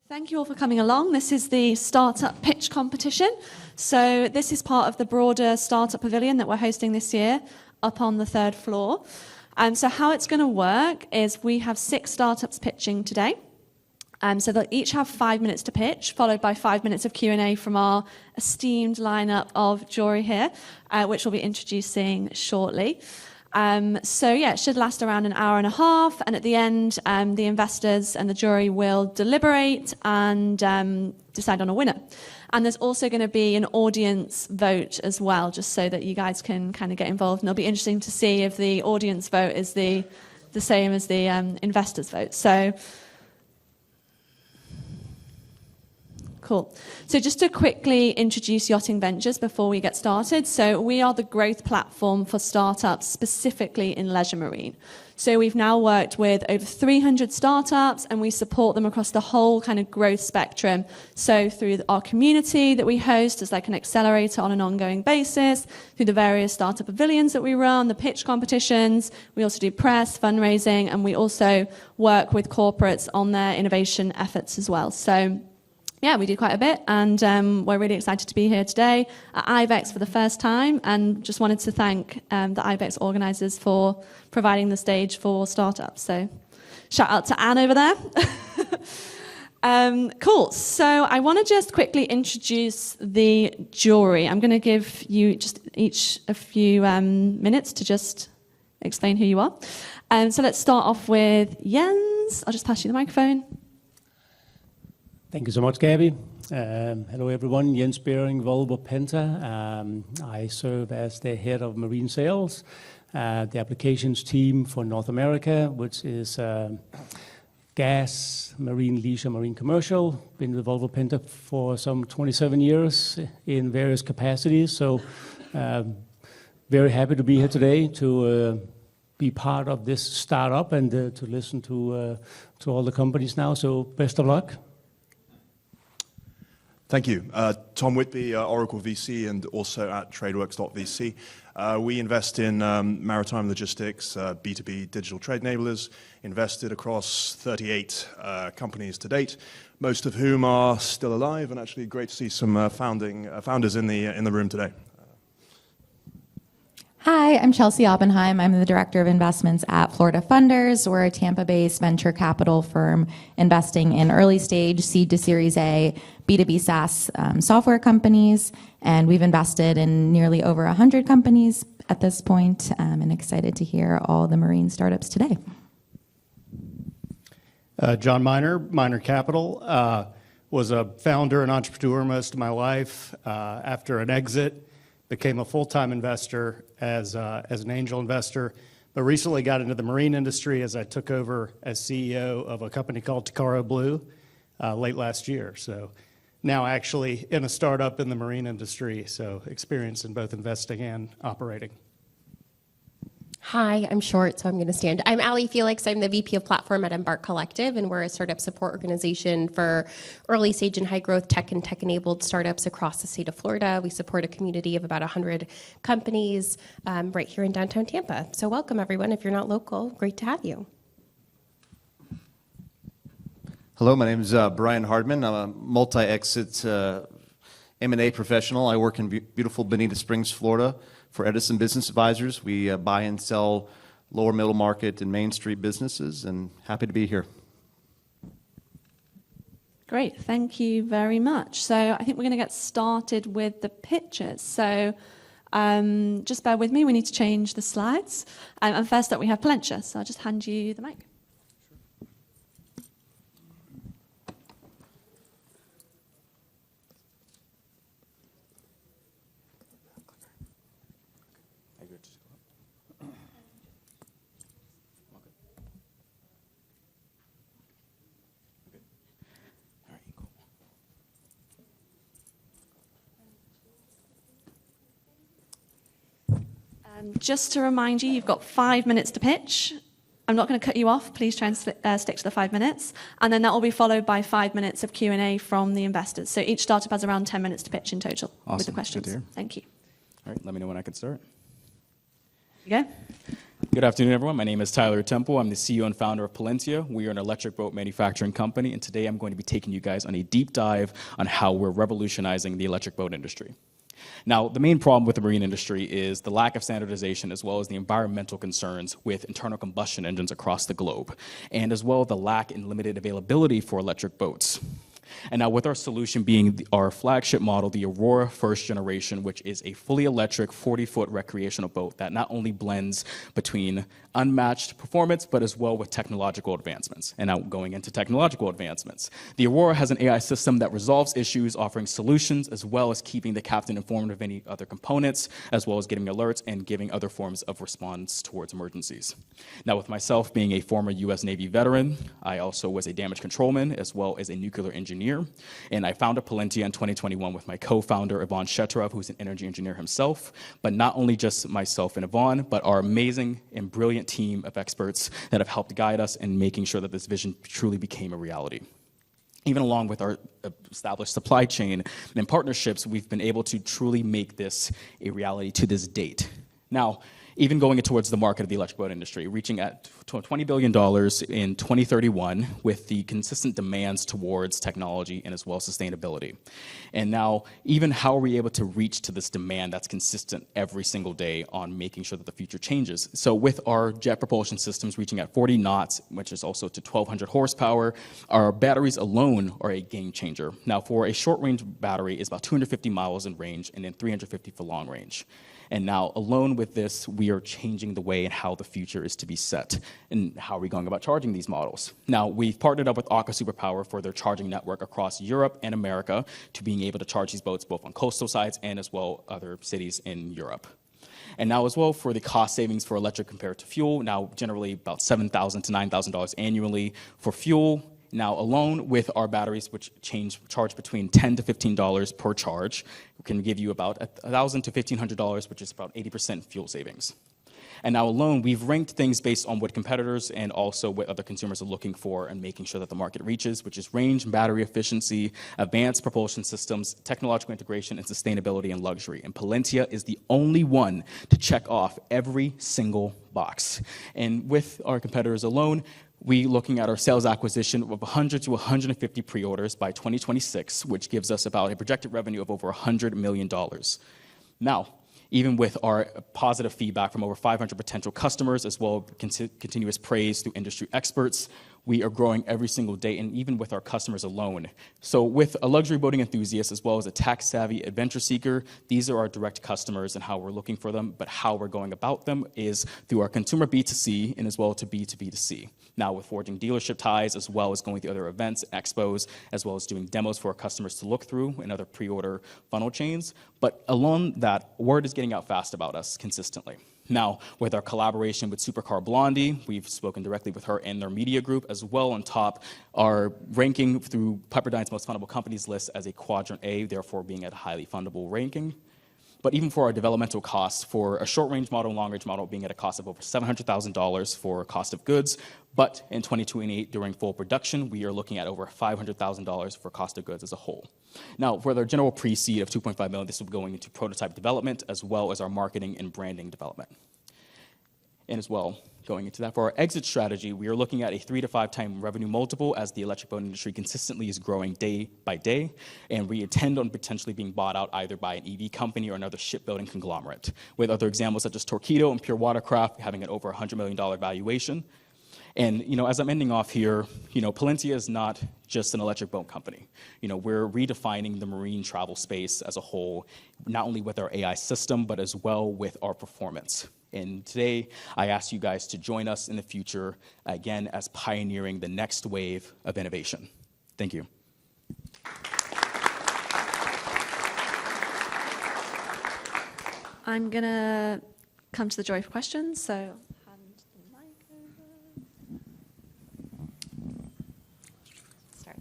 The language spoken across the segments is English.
Thank you all for coming along. This is the Startup Pitch Competition. So this is part of the broader Startup Pavilion that we're hosting this year up on the 3rd floor. So how it's going to work is we have 6 startups pitching today. So they'll each have 5 minutes to pitch, followed by 5 minutes of Q&A from our esteemed lineup of jury here, which we'll be introducing shortly. So yeah, it should last around an hour and a half, and at the end, the investors and the jury will deliberate and decide on a winner. And there's also going to be an audience vote as well, just so that you guys can kind of get involved. And it'll be interesting to see if the audience vote is the same as the investors vote. So. Cool. So just to quickly introduce Yachting Ventures before we get started. So we are the growth platform for startups, specifically in leisure marine. So we've now worked with over 300 startups, and we support them across the whole kind of growth spectrum. So through our community that we host as like an accelerator on an ongoing basis, through the various startup pavilions that we run, the pitch competitions, we also do press, fundraising, and we also work with corporates on their innovation efforts as well. So yeah, we do quite a bit, and we're really excited to be here today at IBEX for the first time, and just wanted to thank the IBEX organisers for providing the stage for startups. So shout out to Anne over there. Cool. So I want to just quickly introduce the jury. I'm going to give you just each a few minutes to just explain who you are. So let's start off with Jens. I'll just pass you the microphone. Thank you so much, Gabby. Hello, everyone. Jens Bering, Volvo Penta. I serve as the head of marine sales, the applications team for North America, which is gas, marine leisure, marine commercial. Been with Volvo Penta for some 27 years in various capacities. So very happy to be here today to be part of this startup and to listen to all the companies now. So best of luck. Thank you. Tom Whitby, Oracle VC, and also at Tradeworks.vc. We invest in maritime logistics, B2B digital trade enablers, invested across 38 companies to date, most of whom are still alive, and actually great to see some founders in the room today. Hi, I'm Chelsea Oppenheim. I'm the Director of Investments at Florida Funders. We're a Tampa-based venture capital firm investing in early stage seed to Series A B2B SaaS software companies. And we've invested in nearly over 100 companies at this point, and excited to hear all the marine startups today. John Miner, Miner Capital. Was a founder and entrepreneur most of my life. After an exit, became a full-time investor as an angel investor, but recently got into the marine industry as I took over as CEO of a company called Takaro Blue late last year. So now actually in a startup in the marine industry, so experience in both investing and operating. Hi, I'm short, so I'm going to stand. I'm Ali Felix. I'm the VP of Platform at Embark Collective, and we're a startup support organization for early stage and high growth tech and tech-enabled startups across the state of Florida. We support a community of about 100 companies right here in downtown Tampa. So welcome, everyone. If you're not local, great to have you. Hello, my name is Brian Hardman. I'm a multi-exit M&A professional. I work in beautiful Bonita Springs, Florida, for Edison Business Advisors. We buy and sell lower middle market and Main Street businesses, and happy to be here. Great, thank you very much. So I think we're going to get started with the pitches. So just bear with me, we need to change the slides. And first up we have Palencia, so I'll just hand you the mic. Just to remind you, you've got 5 minutes to pitch. I'm not going to cut you off. Please try and stick to the 5 minutes. And then that will be followed by 5 minutes of Q&A from the investors. So each startup has around 10 minutes to pitch in total with the questions. Thank you. All right, let me know when I can start. Here you go. Good afternoon, everyone. My name is Tyler Temple. I'm the CEO and founder of Palentia. We are an electric boat manufacturing company, and today I'm going to be taking you guys on a deep dive on how we're revolutionizing the electric boat industry. Now, the main problem with the marine industry is the lack of standardization as well as the environmental concerns with internal combustion engines across the globe, and as well the lack and limited availability for electric boats. And now with our solution being our flagship model, the Aurora First Generation, which is a fully electric 40-foot recreational boat that not only blends between unmatched performance, but as well with technological advancements. And now going into technological advancements. The Aurora has an AI system that resolves issues, offering solutions, as well as keeping the captain informed of any other components, as well as giving alerts and giving other forms of response towards emergencies. Now with myself being a former US Navy veteran, I also was a damage controlman, as well as a nuclear engineer. And I founded Palentia in 2021 with my co-founder, Yvonne Shetarov, who's an energy engineer himself. But not only just myself and Yvonne, but our amazing and brilliant team of experts that have helped guide us in making sure that this vision truly became a reality. Even along with our established supply chain and partnerships, we've been able to truly make this a reality to this date. Now, even going towards the market of the electric boat industry, reaching at $20 billion in 2031 with the consistent demands towards technology and as well as sustainability. And now, even how are we able to reach to this demand that's consistent every single day on making sure that the future changes? So with our jet propulsion systems reaching at 40 knots, which is also to 1,200 horsepower, our batteries alone are a game changer. Now, for a short-range battery, it's about 250 miles in range and then 350 for long range. And now, alone with this, we are changing the way and how the future is to be set. And how are we going about charging these models? Now, we've partnered up with Aqua Superpower for their charging network across Europe and America to being able to charge these boats both on coastal sites and as well other cities in Europe. And now as well for the cost savings for electric compared to fuel, now generally about $7,000 to $9,000 annually for fuel. Now, alone with our batteries, which charge between $10 to $15 per charge, we can give you about $1,000 to $1,500, which is about 80% fuel savings. And now alone, we've ranked things based on what competitors and also what other consumers are looking for and making sure that the market reaches, which is range, battery efficiency, advanced propulsion systems, technological integration, and sustainability and luxury. And Palentia is the only one to check off every single box. And with our competitors alone, we're looking at our sales acquisition of 100 to 150 pre-orders by 2026, which gives us about a projected revenue of over $100 million. Now, even with our positive feedback from over 500 potential customers, as well as continuous praise through industry experts, we are growing every single day, and even with our customers alone. So with a luxury boating enthusiast, as well as a tax-savvy adventure seeker, these are our direct customers and how we're looking for them, but how we're going about them is through our consumer B2C and as well to B2B2C. Now with forging dealership ties, as well as going to other events, expos, as well as doing demos for our customers to look through and other pre-order funnel chains. But along that, word is getting out fast about us consistently. Now, with our collaboration with Supercar Blondie, we've spoken directly with her and their media group, as well on top, our ranking through Pepperdine's Most Fundable Companies list as a quadrant A, therefore being at a highly fundable ranking. But even for our developmental costs, for a short-range model and long-range model being at a cost of over $700,000 for cost of goods, but in 2028, during full production, we are looking at over $500,000 for cost of goods as a whole. Now, for their general pre-seed of $2.5 million, this will be going into prototype development, as well as our marketing and branding development. And as well, going into that, for our exit strategy, we are looking at a 3 to 5 time revenue multiple as the electric boat industry consistently is growing day by day, and we intend on potentially being bought out either by an EV company or another shipbuilding conglomerate, with other examples such as Torqeedo and Pure Watercraft having an over $100 million valuation. And, as I'm ending off here, Palentia is not just an electric boat company. We're redefining the marine travel space as a whole, not only with our AI system, but as well with our performance. And today, I ask you guys to join us in the future, again, as pioneering the next wave of innovation. Thank you. I'm going to come to the joy of questions, so hand the mic over. Start.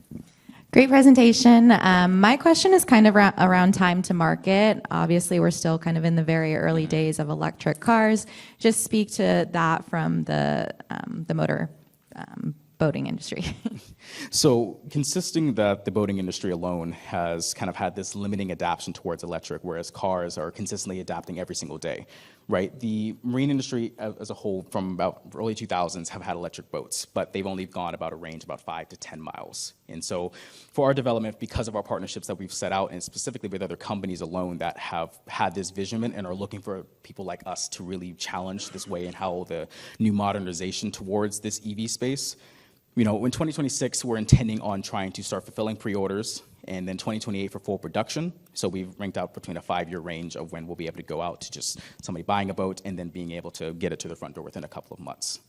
Great presentation. My question is kind of around time to market. Obviously, we're still kind of in the very early days of electric cars. Just speak to that from the motor boating industry. So consisting that the boating industry alone has kind of had this limiting adaptation towards electric, whereas cars are consistently adapting every single day, right? The marine industry as a whole from about early 2000s have had electric boats, but they've only gone about a range about 5 to 10 miles. And so for our development, because of our partnerships that we've set out, and specifically with other companies alone that have had this vision and are looking for people like us to really challenge this way and how the new modernization towards this EV space, you know, in 2026, we're intending on trying to start fulfilling pre-orders, and then 2028 for full production. So we've ranked out between a 5-year range of when we'll be able to go out to just somebody buying a boat and then being able to get it to the front door within a couple of months.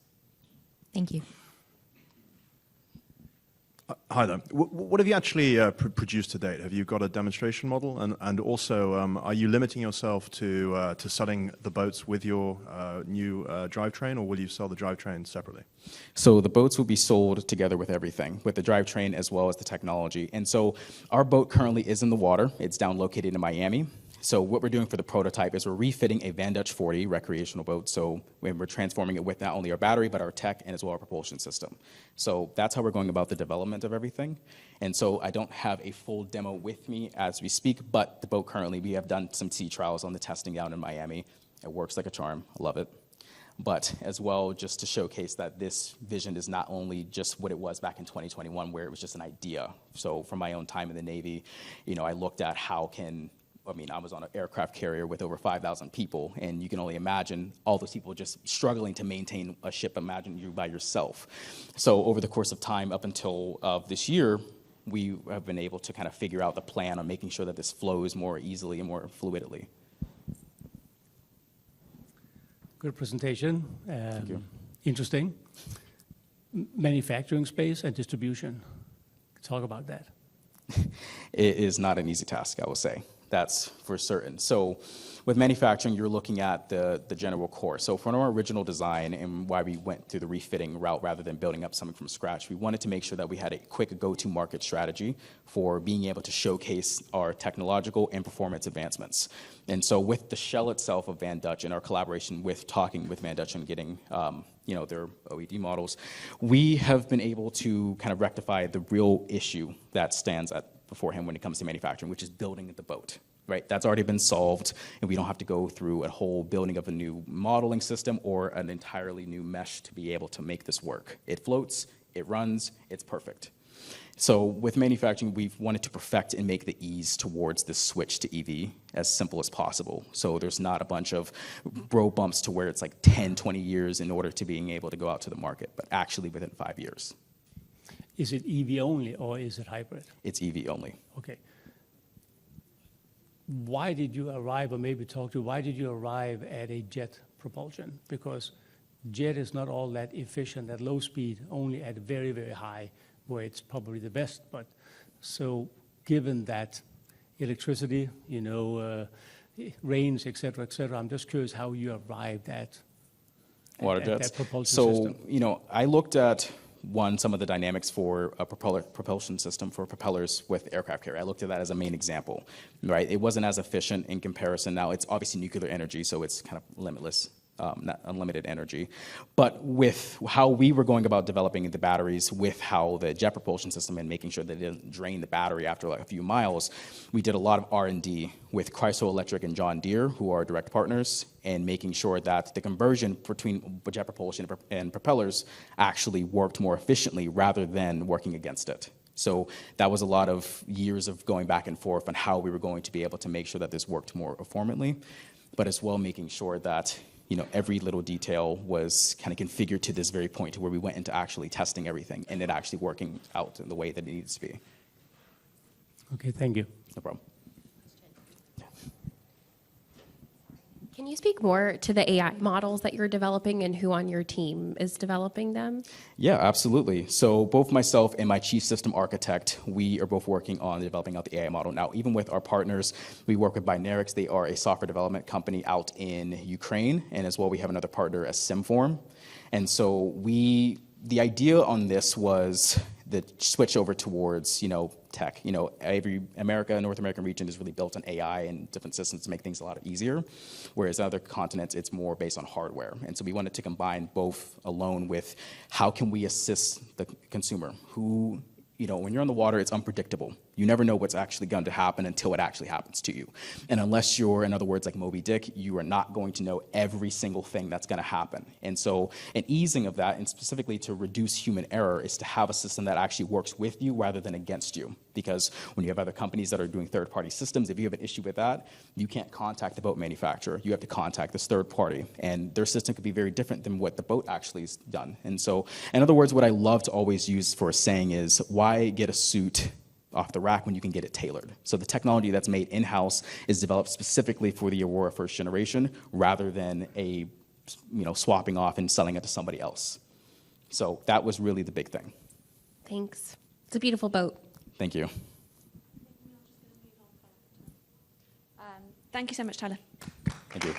Thank you. Hi there. What have you actually produced to date? Have you got a demonstration model? And also, are you limiting yourself to selling the boats with your new drivetrain, or will you sell the drivetrain separately? So the boats will be sold together with everything, with the drivetrain as well as the technology. And so our boat currently is in the water. It's down located in Miami. So what we're doing for the prototype is we're refitting a Van Dutch 40 recreational boat. So we're transforming it with not only our battery, but our tech and as well our propulsion system. So that's how we're going about the development of everything. And so I don't have a full demo with me as we speak, but the boat currently, we have done some sea trials on the testing down in Miami. It works like a charm. I love it. But as well, just to showcase that this vision is not only just what it was back in 2021, where it was just an idea. So from my own time in the Navy, you know, I looked at I was on an aircraft carrier with over 5,000 people, and you can only imagine all those people just struggling to maintain a ship. Imagine you by yourself. So over the course of time, up until this year, we have been able to kind of figure out the plan on making sure that this flows more easily and more fluidly. Good presentation. Thank you. Interesting. Manufacturing space and distribution. Talk about that. It is not an easy task, I will say. That's for certain. So with manufacturing, you're looking at the general core. So for our original design and why we went through the refitting route rather than building up something from scratch, we wanted to make sure that we had a quick go-to market strategy for being able to showcase our technological and performance advancements. And so with the shell itself of Van Dutch and our collaboration with talking with Van Dutch and getting their OED models, we have been able to kind of rectify the real issue that stands beforehand when it comes to manufacturing, which is building the boat, right? That's already been solved, and we don't have to go through a whole building of a new modeling system or an entirely new mesh to be able to make this work. It floats, it runs, it's perfect. So with manufacturing, we've wanted to perfect and make the ease towards this switch to EV as simple as possible. So there's not a bunch of road bumps to where it's like 10, 20 years in order to being able to go out to the market, but actually within 5 years. Is it EV only or is it hybrid? It's EV only. Okay. Why did you arrive, or maybe why did you arrive at a jet propulsion? Because jet is not all that efficient at low speed, only at very, very high, where it's probably the best. But so given that electricity, range, et cetera, I'm just curious how you arrived at water jets. That propulsion system. So, I looked at some of the dynamics for a propulsion system for propellers with aircraft carrier. I looked at that as a main example, right? It wasn't as efficient in comparison. Now, it's obviously nuclear energy, so it's kind of limitless, not unlimited energy. But with how we were going about developing the batteries, with how the jet propulsion system and making sure that it didn't drain the battery after like a few miles, we did a lot of R&D with Chrysler Electric and John Deere, who are direct partners, and making sure that the conversion between jet propulsion and propellers actually worked more efficiently rather than working against it. So that was a lot of years of going back and forth on how we were going to be able to make sure that this worked more performantly, but as well making sure that every little detail was kind of configured to this very point to where we went into actually testing everything and it actually working out in the way that it needs to be. Okay, thank you. No problem. Can you speak more to the AI models that you're developing and who on your team is developing them? Yeah, absolutely. So both myself and my chief system architect, we are both working on developing out the AI model. Now, even with our partners, we work with Binarix. They are a software development company out in Ukraine. And as well, we have another partner as SimForm. And so the idea on this was the switch over towards, tech. Every North American region is really built on AI and different systems to make things a lot easier, whereas in other continents, it's more based on hardware. And so we wanted to combine both alone with how can we assist the consumer who, when you're on the water, it's unpredictable. You never know what's actually going to happen until it actually happens to you. And unless you're, in other words, like Moby Dick, you are not going to know every single thing that's going to happen. And so an easing of that, and specifically to reduce human error, is to have a system that actually works with you rather than against you. Because when you have other companies that are doing third-party systems, if you have an issue with that, you can't contact the boat manufacturer. You have to contact this third party. And their system could be very different than what the boat actually has done. And so, in other words, what I love to always use for a saying is, why get a suit off the rack when you can get it tailored? So the technology that's made in-house is developed specifically for the Aurora first generation rather than swapping off and selling it to somebody else. So that was really the big thing. Thanks. It's a beautiful boat. Thank you. Thank you so much, Tyler. Thank you.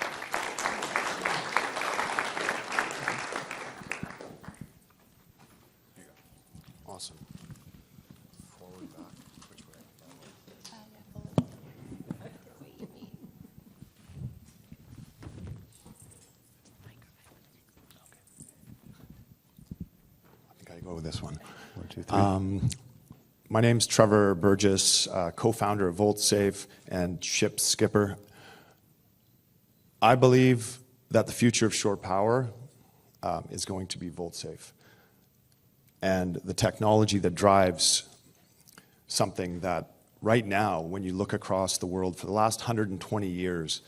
Awesome. Forward, back, which way? I think I go with this one. 1, 2, 3. My name's Trevor Burgess, co-founder of VoltSafe and ship skipper. I believe that the future of shore power is going to be VoltSafe. And the technology that drives something that right now, when you look across the world for the last 120 years,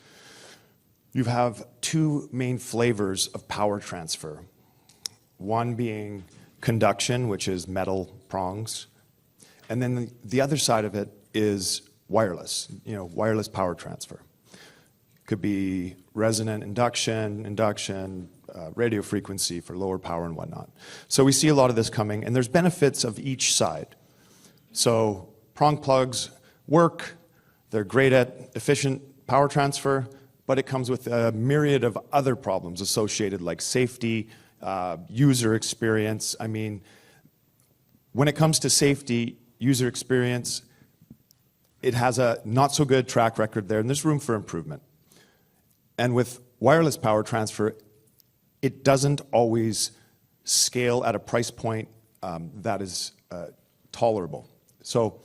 you have two main flavors of power transfer. One being conduction, which is metal prongs. And then the other side of it is wireless, wireless power transfer. Could be resonant induction, radio frequency for lower power and whatnot. So we see a lot of this coming, and there's benefits of each side. So prong plugs work, they're great at efficient power transfer, but it comes with a myriad of other problems associated, like safety, user experience. I mean, when it comes to safety, user experience, it has a not so good track record there, and there's room for improvement. And with wireless power transfer, it doesn't always scale at a price point that is tolerable. So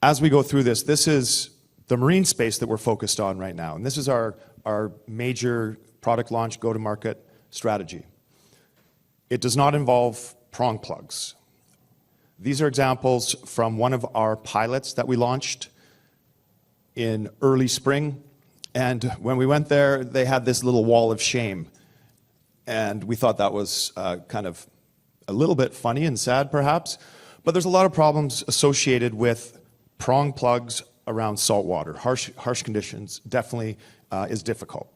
as we go through this, this is the marine space that we're focused on right now. And this is our major product launch go-to-market strategy. It does not involve prong plugs. These are examples from one of our pilots that we launched in early spring. And when we went there, they had this little wall of shame. And we thought that was kind of a little bit funny and sad, perhaps. But there's a lot of problems associated with prong plugs around salt water. Harsh conditions definitely is difficult.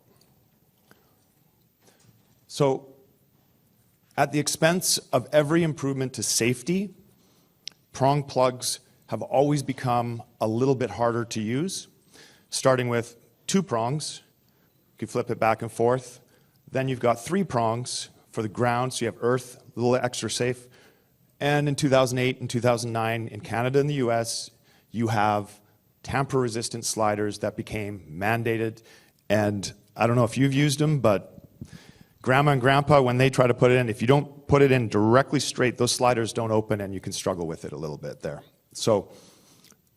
So at the expense of every improvement to safety, prong plugs have always become a little bit harder to use, starting with 2 prongs. You can flip it back and forth. Then you've got 3 prongs for the ground, so you have earth, a little extra safe. And in 2008 and 2009, in Canada and the US, you have tamper-resistant sliders that became mandated. And I don't know if you've used them, but Grandma and Grandpa, when they try to put it in, if you don't put it in directly straight, those sliders don't open and you can struggle with it a little bit there. So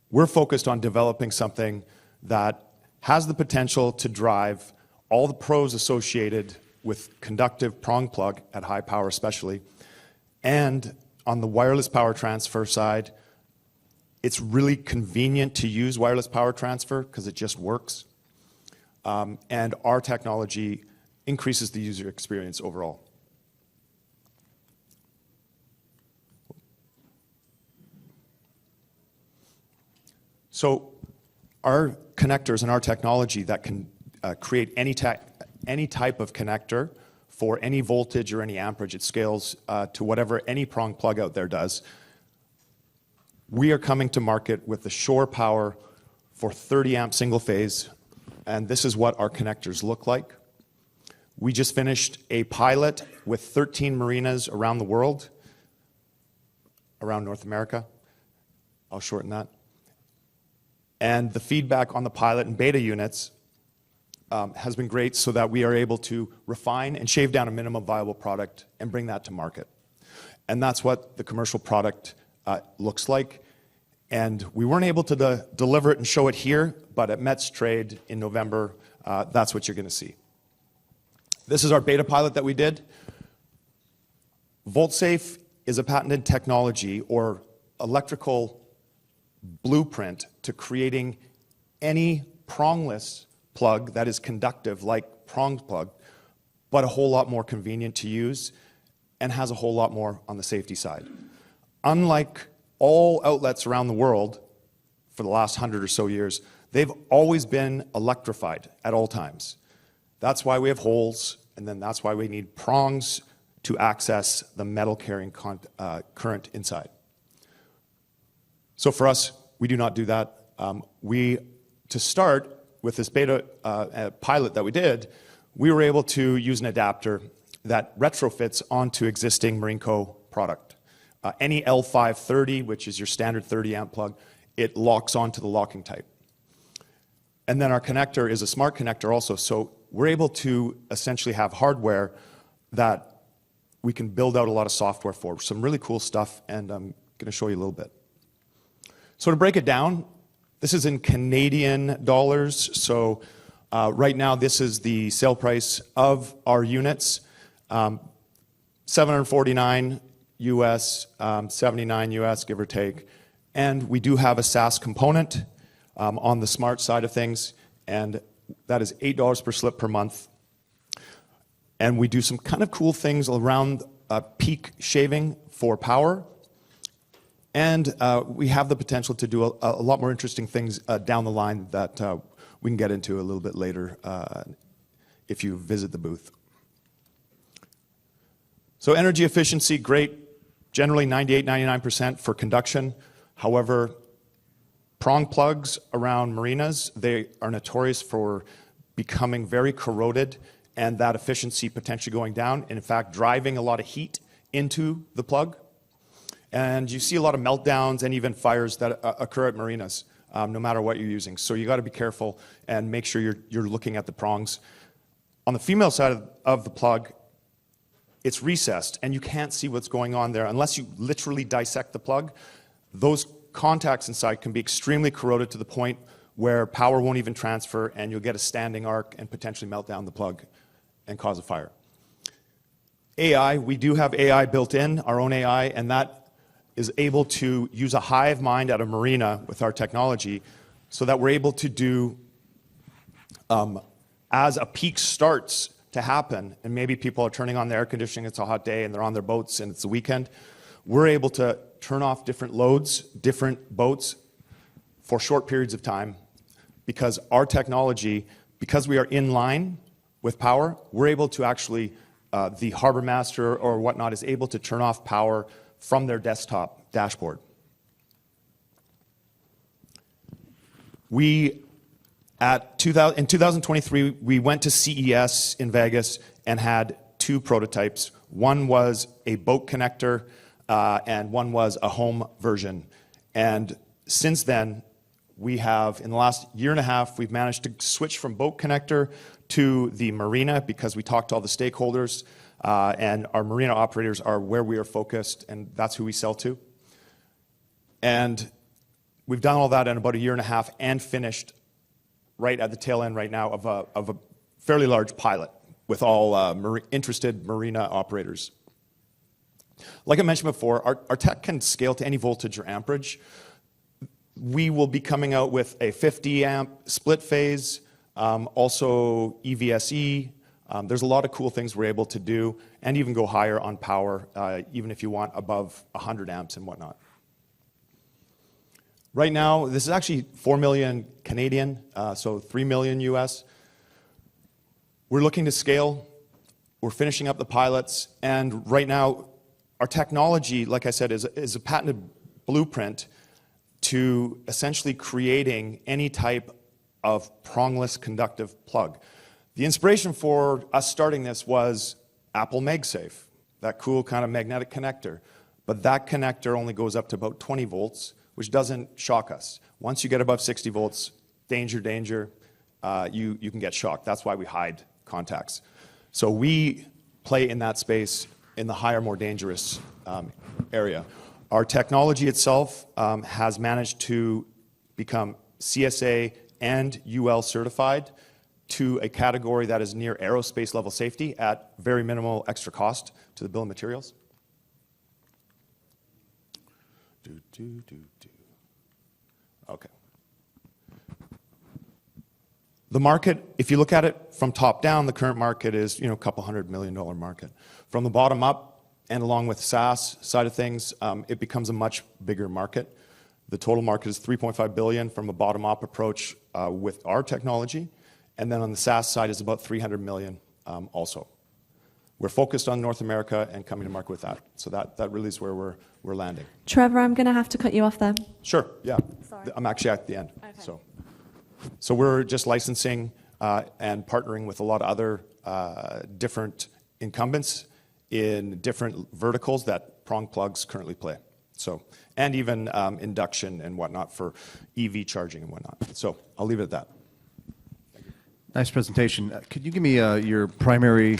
we're focused on developing something that has the potential to drive all the pros associated with conductive prong plug at high power especially. And on the wireless power transfer side, it's really convenient to use wireless power transfer because it just works. And our technology increases the user experience overall. So our connectors and our technology that can create any type of connector for any voltage or any amperage, it scales to whatever any prong plug out there does. We are coming to market with the shore power for 30 amp single phase, and this is what our connectors look like. We just finished a pilot with 13 marinas around the world. around North America. I'll shorten that. And the feedback on the pilot and beta units has been great so that we are able to refine and shave down a minimum viable product and bring that to market. And that's what the commercial product looks like. And we weren't able to deliver it and show it here, but at Mets Trade in November, that's what you're going to see. This is our beta pilot that we did. VoltSafe is a patented technology or electrical blueprint to creating any prongless plug that is conductive like pronged plug, but a whole lot more convenient to use and has a whole lot more on the safety side. Unlike all outlets around the world for the last 100 or so years, they've always been electrified at all times. That's why we have holes, and then that's why we need prongs to access the metal carrying current inside. So for us, we do not do that. To start with this beta pilot that we did, we were able to use an adapter that retrofits onto existing Marineco product. Any L530, which is your standard 30 amp plug, it locks onto the locking type. And then our connector is a smart connector also, so we're able to essentially have hardware that we can build out a lot of software for. Some really cool stuff, and I'm going to show you a little bit. So to break it down, this is in Canadian dollars. So right now, this is the sale price of our units, $749 US, 79 US, give or take. And we do have a SaaS component on the smart side of things, and that is $8 per slip per month. And we do some kind of cool things around peak shaving for power. And we have the potential to do a lot more interesting things down the line that we can get into a little bit later if you visit the booth. So energy efficiency, great. Generally 98, 99% for conduction. However, prong plugs around marinas, they are notorious for becoming very corroded and that efficiency potentially going down, and in fact driving a lot of heat into the plug. And you see a lot of meltdowns and even fires that occur at marinas, no matter what you're using. So you got to be careful and make sure you're looking at the prongs. On the female side of the plug, it's recessed, and you can't see what's going on there unless you literally dissect the plug. Those contacts inside can be extremely corroded to the point where power won't even transfer, and you'll get a standing arc and potentially melt down the plug and cause a fire. AI, we do have AI built in, our own AI, and that is able to use a hive mind at a marina with our technology so that we're able to do, as a peak starts to happen, and maybe people are turning on the air conditioning, it's a hot day, and they're on their boats, and it's the weekend, we're able to turn off different loads, different boats for short periods of time because our technology, because we are in line with power, we're able to actually, the harbor master or whatnot is able to turn off power from their desktop dashboard. In 2023, we went to CES in Vegas and had two prototypes. One was a boat connector, and one was a home version. And since then, we have, in the last year and a half, we've managed to switch from boat connector to the marina because we talked to all the stakeholders, and our marina operators are where we are focused, and that's who we sell to. And we've done all that in about a year and a half and finished right at the tail end right now of a fairly large pilot with all interested marina operators. Like I mentioned before, our tech can scale to any voltage or amperage. We will be coming out with a 50 amp split phase, also EVSE. There's a lot of cool things we're able to do and even go higher on power, even if you want above 100 amps and whatnot. Right now, this is actually 4 million Canadian, so 3 million US. We're looking to scale. We're finishing up the pilots. And right now, our technology, like I said, is a patented blueprint to essentially creating any type of prongless conductive plug. The inspiration for us starting this was Apple MagSafe, that cool kind of magnetic connector. But that connector only goes up to about 20 volts, which doesn't shock us. Once you get above 60 volts, danger, you can get shocked. That's why we hide contacts. So we play in that space in the higher, more dangerous area. Our technology itself has managed to become CSA and UL certified to a category that is near aerospace level safety at very minimal extra cost to the bill of materials. Okay. The market, if you look at it from top down, the current market is a couple $100 million market. From the bottom up, and along with SaaS side of things, it becomes a much bigger market. The total market is $3.5 billion from a bottom-up approach with our technology, and then on the SaaS side is about $300 million also. We're focused on North America and coming to market with that. So that really is where we're landing. Trevor, I'm going to have to cut you off there. Sure, yeah. Sorry. I'm actually at the end. Okay. So we're just licensing and partnering with a lot of other different incumbents in different verticals that prong plugs currently play. So, and even induction and whatnot for EV charging and whatnot. So I'll leave it at that. Nice presentation. Could you give me your primary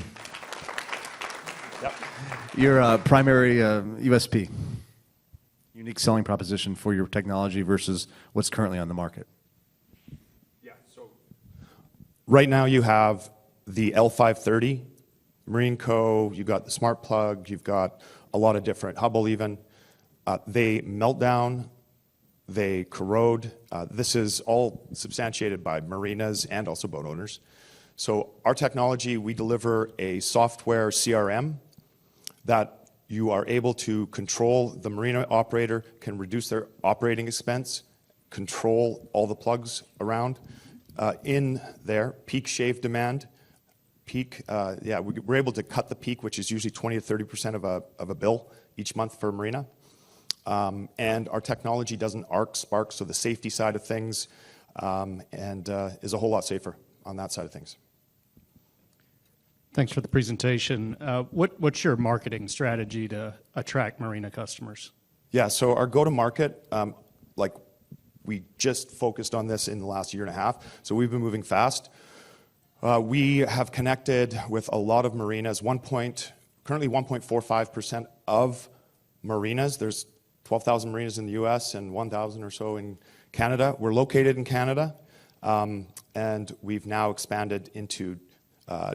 USP, unique selling proposition for your technology versus what's currently on the market? Yeah. So right now you have the L530, Marine Co. You've got the Smart Plug. You've got a lot of different Hubble even. They melt down. They corrode. This is all substantiated by marinas and also boat owners. So our technology, we deliver a software CRM that you are able to control. The marina operator can reduce their operating expense, control all the plugs around in there, peak shave demand. We're able to cut the peak, which is usually 20 to 30% of a bill each month for a marina. And our technology doesn't arc spark, so the safety side of things is a whole lot safer on that side of things. Thanks for the presentation. What's your marketing strategy to attract marina customers? Yeah, so our go-to-market, we just focused on this in the last year and a half, so we've been moving fast. We have connected with a lot of marinas, currently 1.45% of marinas. There's 12,000 marinas in the US and 1,000 or so in Canada. We're located in Canada, and we've now expanded into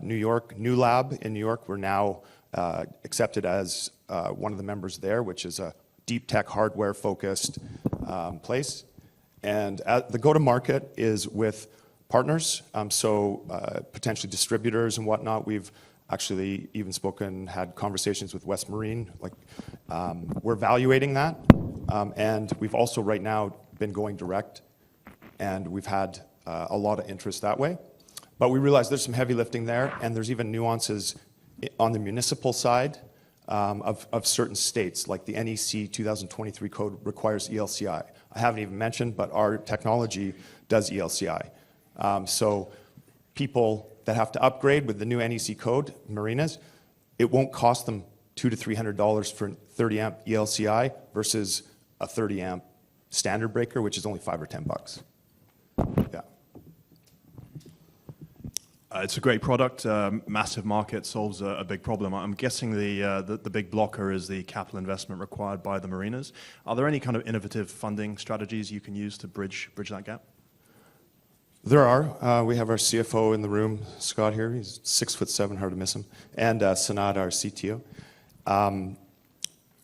New York, New Lab in New York. We're now accepted as one of the members there, which is a deep tech hardware focused place. And the go-to-market is with partners, potentially distributors and whatnot. We've actually even had conversations with West Marine. We're evaluating that, and we've also right now been going direct, and we've had a lot of interest that way. But we realize there's some heavy lifting there, and there's even nuances on the municipal side of certain states, like the NEC 2023 code requires ELCI. I haven't even mentioned, but our technology does ELCI. So people that have to upgrade with the new NEC code, marinas, it won't cost them $200 to $300 for 30 amp ELCI versus a 30 amp standard breaker, which is only $5 or $10. Yeah. It's a great product, massive market, solves a big problem. I'm guessing the big blocker is the capital investment required by the marinas. Are there any kind of innovative funding strategies you can use to bridge that gap? There are. We have our CFO in the room, Scott here. He's 6'7", hard to miss him. And Sanad, our CTO.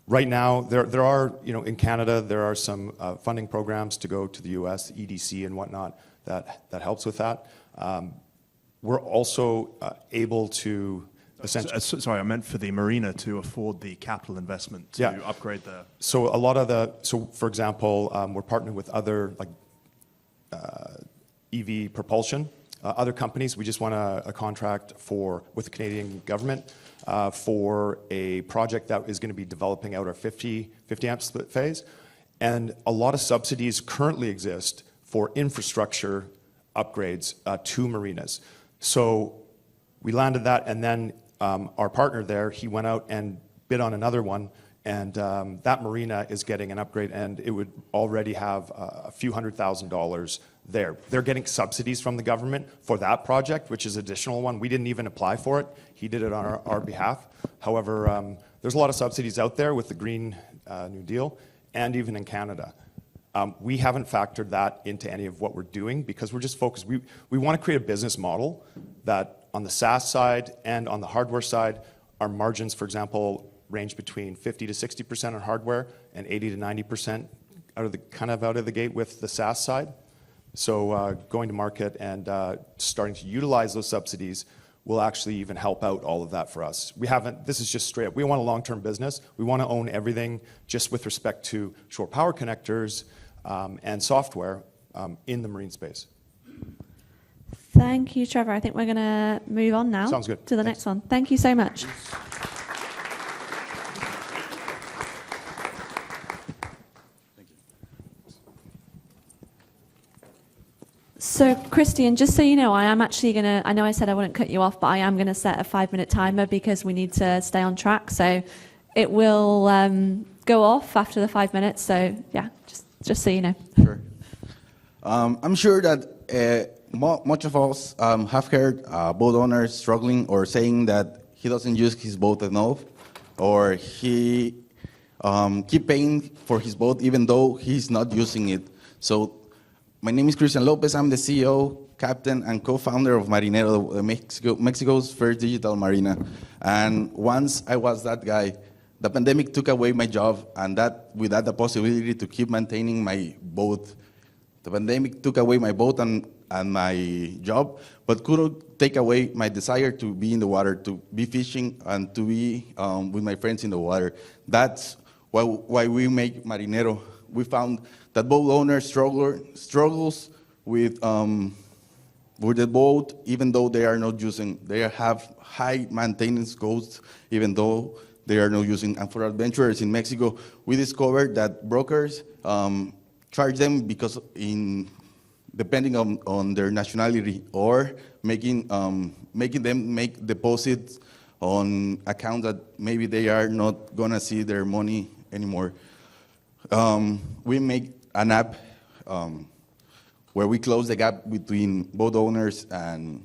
Right now, there are, in Canada, there are some funding programs to go to the US, the EDC and whatnot, that helps with that. We're also able to essentially... Sorry, I meant for the marina to afford the capital investment to upgrade the... So for example, we're partnering with other EV propulsion, other companies. We just won a contract with the Canadian government for a project that is going to be developing out our 50 amp split phase. And a lot of subsidies currently exist for infrastructure upgrades to marinas. So we landed that, and then our partner there, he went out and bid on another one And that marina is getting an upgrade, and it would already have a few $100,000 there. They're getting subsidies from the government for that project, which is an additional one. We didn't even apply for it. He did it on our behalf. However, there's a lot of subsidies out there with the Green New Deal, and even in Canada. We haven't factored that into any of what we're doing because we're just focused. We want to create a business model that on the SaaS side and on the hardware side, our margins, for example, range between 50 to 60% on hardware and 80 to 90% out of the gate with the SaaS side. So going to market and starting to utilize those subsidies will actually even help out all of that for us. This is just straight up. We want a long-term business. We want to own everything just with respect to shore power connectors and software in the marine space. Thank you, Trevor. I think we're going to move on now. Sounds good. To the next one. Thank you so much. So, Christian, just so you know, I am actually going to, I know I said I wouldn't cut you off, but I am going to set a 5-minute timer because we need to stay on track. So it will go off after the 5 minutes. So, yeah, just so you know. Sure. I'm sure that much of us have heard boat owners struggling or saying that he doesn't use his boat enough, or he keep paying for his boat even though he's not using it. So my name is Christian Lopez. I'm the CEO, captain, and co-founder of Marinero, Mexico's first digital marina. And once I was that guy, the pandemic took away my job, and without the possibility to keep maintaining my boat. The pandemic took away my boat and my job, but couldn't take away my desire to be in the water, to be fishing, and to be with my friends in the water. That's why we make Marinero. We found that boat owners struggles with the boat, even though they are not using. They have high maintenance costs, even though they are not using. And for adventurers in Mexico, we discovered that brokers charge them because depending on their nationality, or making them make deposits on accounts that maybe they are not gonna see their money anymore. We make an app where we close the gap between boat owners and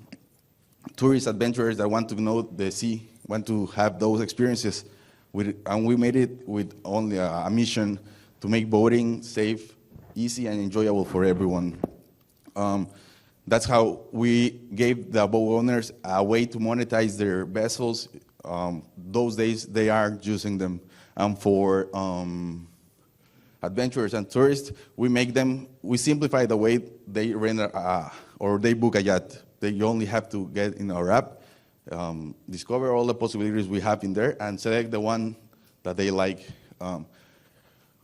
tourist adventurers that want to know the sea, want to have those experiences. And we made it with only a mission to make boating safe, easy, and enjoyable for everyone. That's how we gave the boat owners a way to monetize their vessels. Those days they are using them. And for adventurers and tourists, we simplify the way they rent or they book a yacht. They only have to get in our app, discover all the possibilities we have in there, and select the one that they like.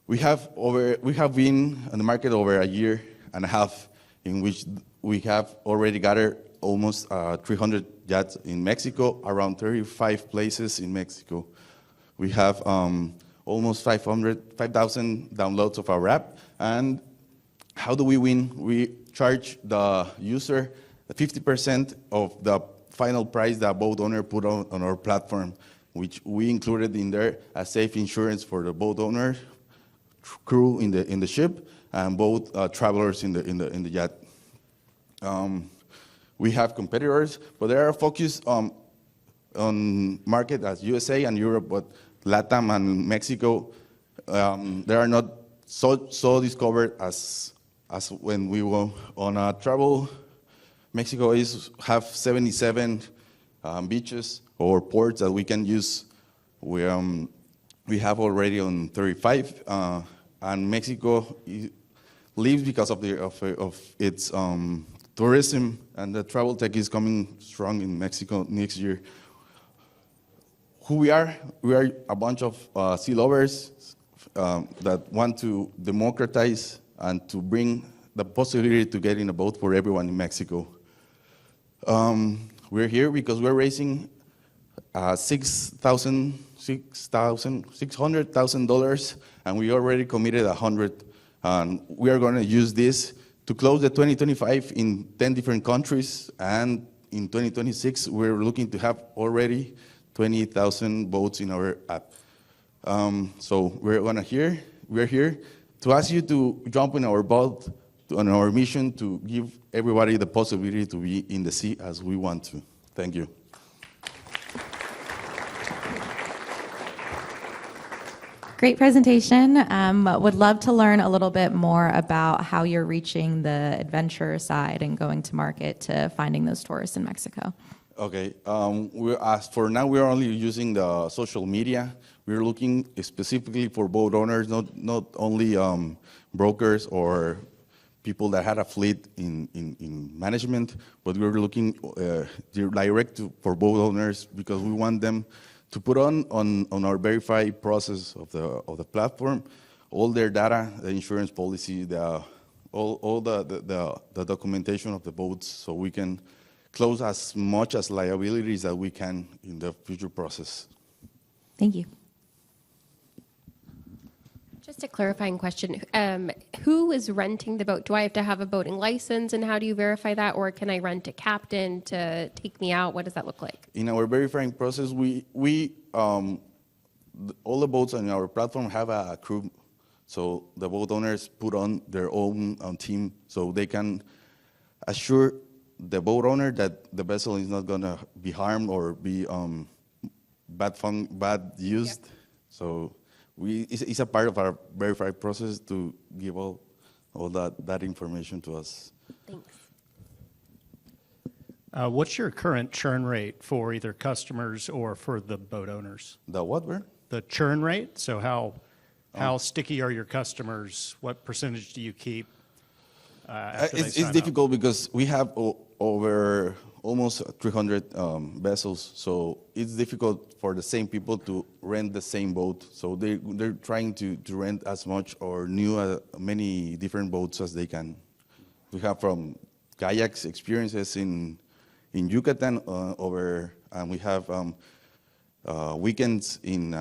We have been on the market over a year and a half, in which we have already gathered almost 300 yachts in Mexico, around 35 places in Mexico. We have almost 5,000 downloads of our app. And how do we win? We charge the user 50% of the final price the boat owner put on our platform, which we included in there as safe insurance for the boat owner, crew in the ship, and both travelers in the yacht. We have competitors, but they are focused on market as USA and Europe, but Latam and Mexico, they are not so discovered as when we were on a travel. Mexico have 77 beaches or ports that we can use. We have already on 35, and Mexico lives because of its tourism, and the travel tech is coming strong in Mexico next year. Who we are a bunch of sea lovers that want to democratize and to bring the possibility to get in a boat for everyone in Mexico. We're here because we're raising $600,000, and we already committed $100,000. And we are going to use this to close the 2025 in 10 different countries, and in 2026 we're looking to have already 20,000 boats in our app. So we're here to ask you to jump in our boat on our mission to give everybody the possibility to be in the sea as we want to. Thank you. Great presentation. Would love to learn a little bit more about how you're reaching the adventure side and going to market to finding those tourists in Mexico. Okay. For now, we're only using the social media. We're looking specifically for boat owners, not only brokers or people that had a fleet in management, but we're looking direct for boat owners because we want them to put on our verified process of the platform all their data, the insurance policy, all the documentation of the boats, so we can close as much as liabilities that we can in the future process. Thank you. Just a clarifying question. Who is renting the boat? Do I have to have a boating license, and how do you verify that? Or can I rent a captain to take me out? What does that look like? In our verifying process, all the boats on our platform have a crew. So the boat owners put on their own team so they can assure the boat owner that the vessel is not going to be harmed or be bad used. Yep. So it's a part of our verified process to give all that information to us. Thanks. What's your current churn rate for either customers or for the boat owners? The what, Vern? The churn rate. So how sticky are your customers? What percentage do you keep? It's difficult because we have over almost 300 vessels, so it's difficult for the same people to rent the same boat. So they're trying to rent as much or many different boats as they can. We have from kayaks experiences in Yucatan and we have weekends in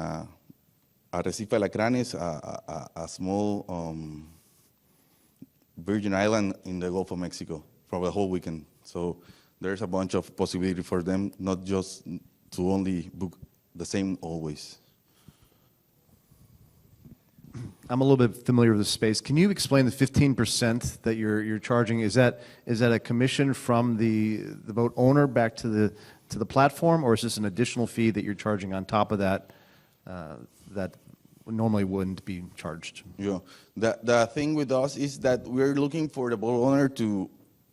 Arrecife Alacranes, a small Virgin Island in the Gulf of Mexico for the whole weekend. So there's a bunch of possibility for them, not just to only book the same always. I'm a little bit familiar with the space. Can you explain the 15% that you're charging? Is that a commission from the boat owner back to the platform, or is this an additional fee that you're charging on top of that that normally wouldn't be charged? Yeah, the thing with us is that we're looking for the boat owner to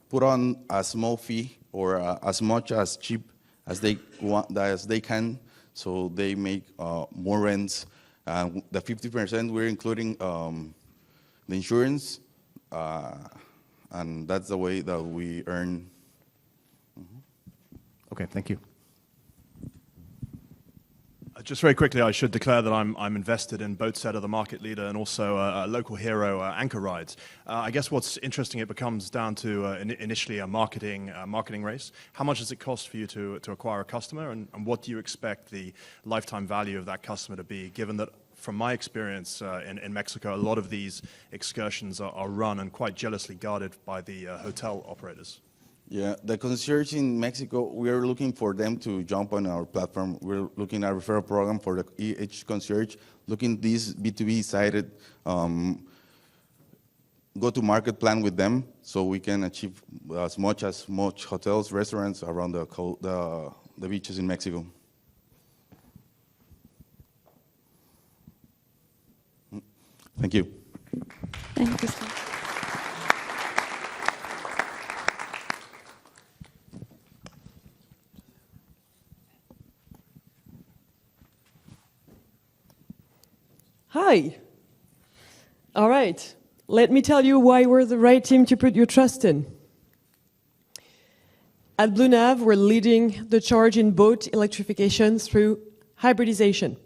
put on a small fee or as much as cheap as they want, as they can, so they make more rents. The 50% we're including the insurance, and that's the way that we earn. Mm-hmm. Okay, thank you. Just very quickly, I should declare that I'm invested in Boatsetter, the market leader, and also a local hero, Anchor Rides. I guess what's interesting, it becomes down to initially a marketing race. How much does it cost for you to acquire a customer, and what do you expect the lifetime value of that customer to be, given that, from my experience in Mexico, a lot of these excursions are run and quite jealously guarded by the hotel operators? Yeah, the concierge in Mexico, we are looking for them to jump on our platform. We're looking at a referral program for each concierge, looking this B2B-sided go-to-market plan with them, so we can achieve as much hotels, restaurants around the beaches in Mexico. Thank you. Thank you. Hi. All right. Let me tell you why we're the right team to put your trust in. At Blue Nav, we're leading the charge in boat electrification through hybridization.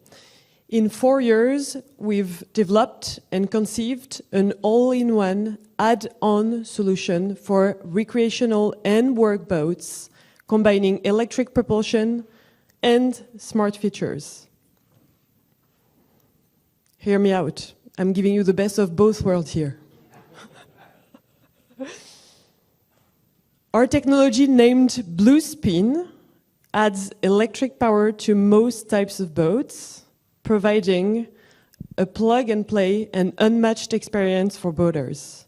In 4 years, we've developed and conceived an all-in-one add-on solution for recreational and work boats, combining electric propulsion and smart features. Hear me out. I'm giving you the best of both worlds here. Our technology, named Blue Spin, adds electric power to most types of boats, providing a plug-and-play and unmatched experience for boaters.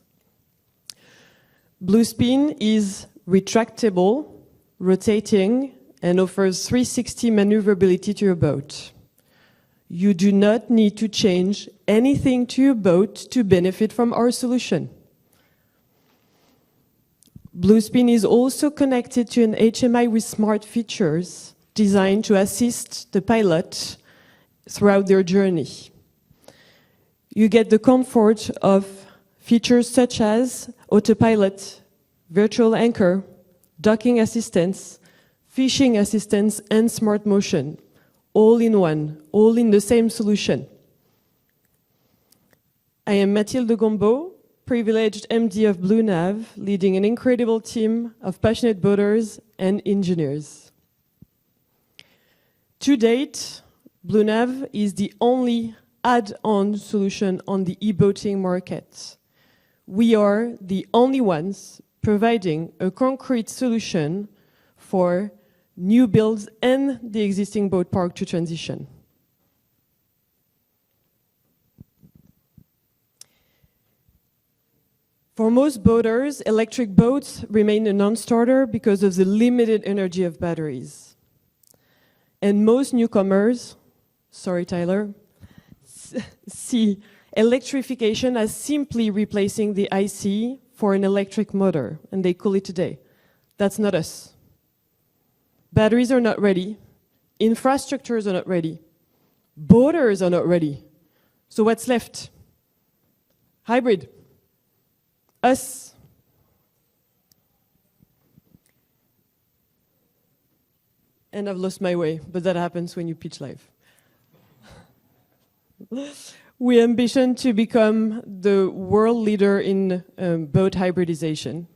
Bluespin is retractable, rotating, and offers 360 maneuverability to your boat. You do not need to change anything to your boat to benefit from our solution. Bluespin is also connected to an HMI with smart features designed to assist the pilot throughout their journey. You get the comfort of features such as autopilot, virtual anchor, docking assistance, fishing assistance, and smart motion, all in one, all in the same solution. I am Mathilde Gombeau, privileged MD of Blue Nav, leading an incredible team of passionate boaters and engineers. To date, Blue Nav is the only add-on solution on the e-boating market. We are the only ones providing a concrete solution for new builds and the existing boat park to transition. For most boaters, electric boats remain a non-starter because of the limited energy of batteries. And most newcomers, sorry Tyler, see electrification as simply replacing the IC for an electric motor, and they call it today. That's not us. Batteries are not ready, infrastructures are not ready, boaters are not ready. So what's left? Hybrid. Us. And I've lost my way, but that happens when you pitch live. We ambition to become the world leader in boat hybridization.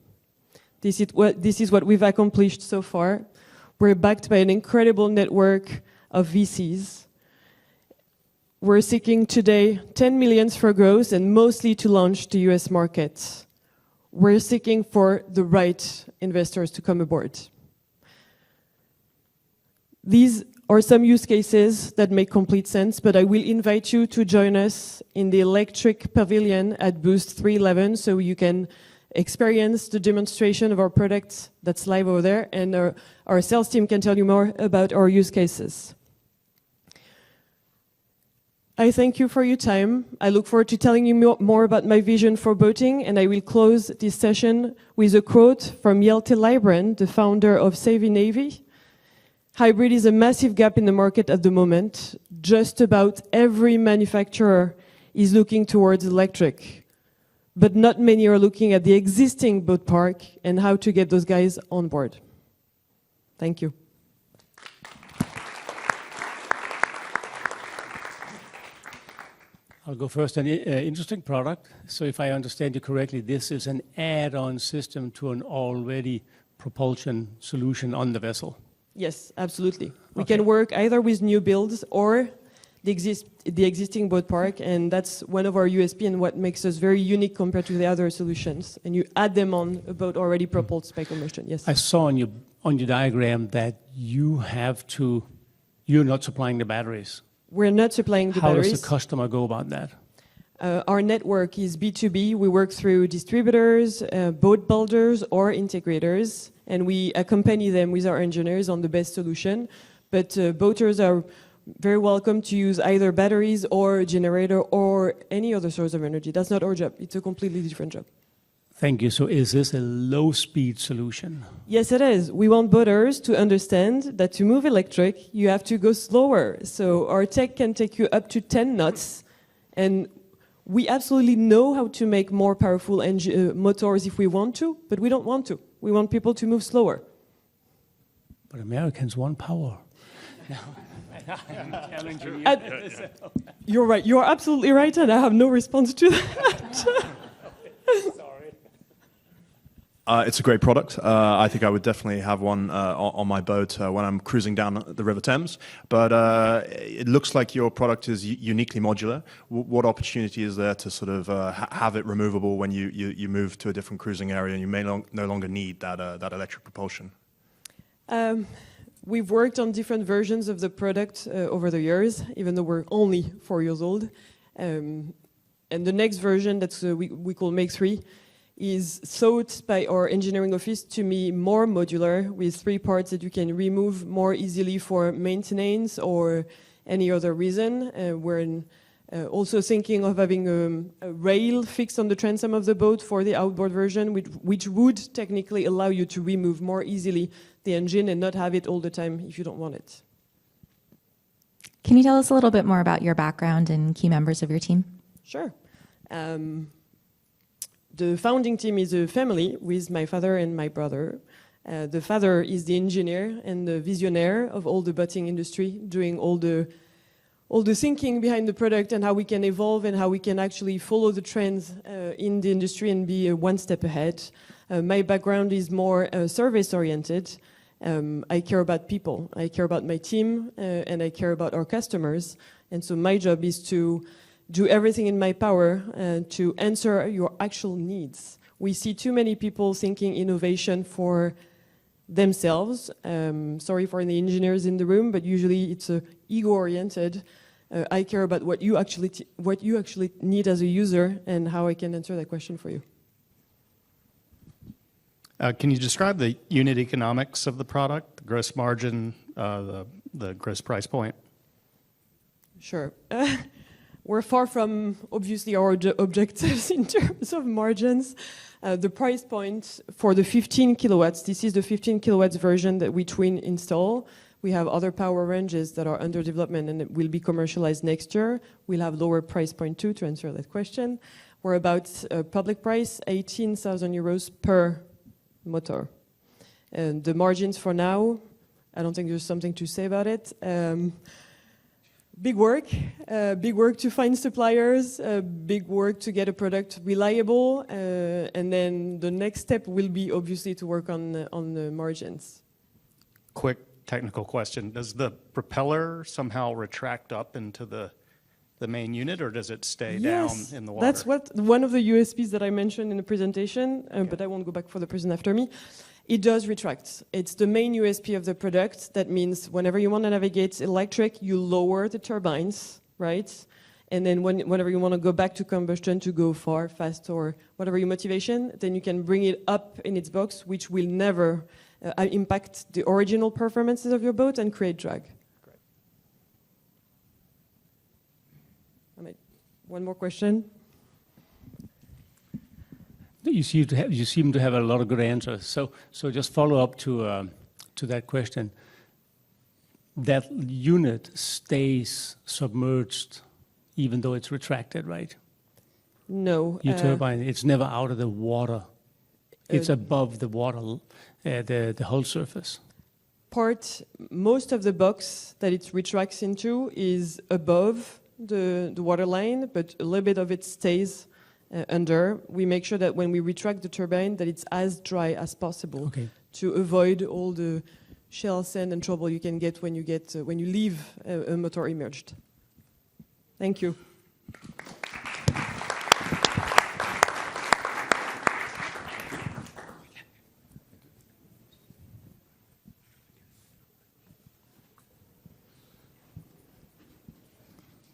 This is what we've accomplished so far. We're backed by an incredible network of VCs. We're seeking today 10 million for growth and mostly to launch the US market. We're seeking for the right investors to come aboard. These are some use cases that make complete sense, but I will invite you to join us in the electric pavilion at booth 311 so you can experience the demonstration of our products that's live over there, and our sales team can tell you more about our use cases. I thank you for your time. I look forward to telling you more about my vision for boating, and I will close this session with a quote from Jelte Leibrandt, the founder of Savvy Navy. Hybrid is a massive gap in the market at the moment. Just about every manufacturer is looking towards electric, but not many are looking at the existing boat park and how to get those guys on board. Thank you. I'll go first. An interesting product. So if I understand you correctly, this is an add-on system to an already propulsion solution on the vessel. Yes, absolutely. We can work either with new builds or the existing boat park, and that's one of our USP and what makes us very unique compared to the other solutions. And you add them on a boat already propelled by combustion. Yes. I saw on your diagram that you're not supplying the batteries. We're not supplying the batteries. How does the customer go about that? Our network is B2B. We work through distributors, boat builders, or integrators, and we accompany them with our engineers on the best solution. But boaters are very welcome to use either batteries or a generator or any other source of energy. That's not our job. It's a completely different job. Thank you. So is this a low-speed solution? Yes, it is. We want boaters to understand that to move electric, you have to go slower. So our tech can take you up to 10 knots, and we absolutely know how to make more powerful motors if we want to, but we don't want to. We want people to move slower. But Americans want power. You're right. You're absolutely right, and I have no response to that. It's a great product. I think I would definitely have one on my boat when I'm cruising down the River Thames. But it looks like your product is uniquely modular. What opportunity is there to sort of have it removable when you move to a different cruising area and you may no longer need that electric propulsion? We've worked on different versions of the product over the years, even though we're only 4 years old. And the next version, that's we call Make 3, is thought by our engineering office to be more modular, with 3 parts that you can remove more easily for maintenance or any other reason. We're also thinking of having a rail fixed on the transom of the boat for the outboard version, which would technically allow you to remove more easily the engine and not have it all the time if you don't want it. Can you tell us a little bit more about your background and key members of your team? Sure. The founding team is a family with my father and my brother. The father is the engineer and the visionaire of all the boating industry, doing all the thinking behind the product and how we can evolve and how we can actually follow the trends in the industry and be one step ahead. My background is more service-oriented. I care about people. I care about my team, and I care about our customers. And so my job is to do everything in my power to answer your actual needs. We see too many people thinking innovation for themselves. Sorry for the engineers in the room, but usually it's ego-oriented. I care about what you actually need as a user and how I can answer that question for you. Can you describe the unit economics of the product, the gross margin, the gross price point? Sure. We're far from, obviously, our objectives in terms of margins. The price point for the 15 kilowatts, this is the 15 kilowatts version that we twin install. We have other power ranges that are under development and will be commercialized next year. We'll have lower price point too, to answer that question. We're about public price, 18,000 euros per motor. And the margins for now, I don't think there's something to say about it. Big work to find suppliers, big work to get a product reliable, and then the next step will be obviously to work on the margins. Quick technical question. Does the propeller somehow retract up into the main unit, or does it stay down in the water? That's one of the USPs that I mentioned in the presentation, but I won't go back for the person after me. It does retract. It's the main USP of the product. That means whenever you want to navigate electric, you lower the turbines, right? And then whenever you want to go back to combustion to go far, fast, or whatever your motivation, then you can bring it up in its box, which will never impact the original performances of your boat and create drag. Great. One more question. You seem to have a lot of good answers. So just follow up to that question. That unit stays submerged, even though it's retracted, right? No. Your turbine, it's never out of the water. It's above the water, the hull surface. Most of the box that it retracts into is above the water line, but a little bit of it stays under. We make sure that when we retract the turbine, that it's as dry as possible to avoid all the shell, sand, and trouble you can get when you leave a motor immersed. Thank you.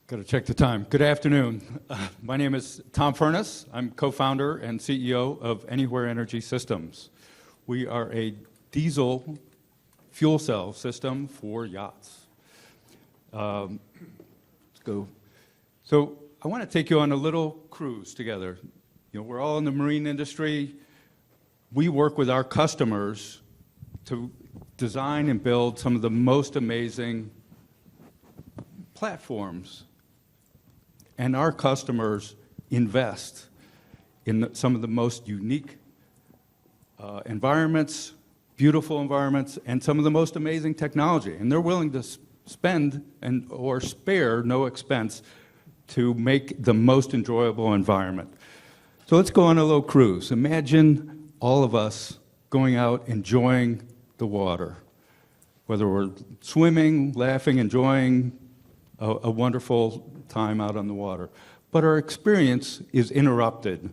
Got to check the time. Good afternoon. My name is Tom Furness. I'm co-founder and CEO of Anywhere Energy Systems. We are a diesel fuel cell system for yachts. Let's go. So I want to take you on a little cruise together. You know, we're all in the marine industry. We work with our customers to design and build some of the most amazing platforms. And our customers invest in some of the most unique environments, beautiful environments, and some of the most amazing technology. And they're willing to spend or spare no expense to make the most enjoyable environment. So let's go on a little cruise. Imagine all of us going out enjoying the water, whether we're swimming, laughing, enjoying a wonderful time out on the water. But our experience is interrupted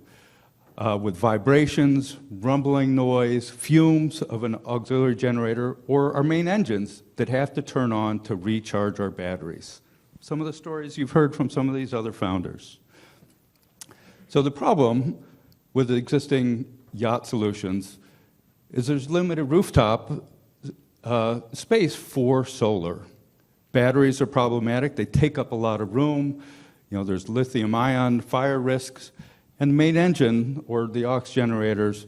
with vibrations, rumbling noise, fumes of an auxiliary generator, or our main engines that have to turn on to recharge our batteries. some of the stories you've heard from some of these other founders. So the problem with the existing yacht solutions is there's limited rooftop space for solar. Batteries are problematic. They take up a lot of room. There's lithium-ion fire risks. And the main engine, or the aux generators,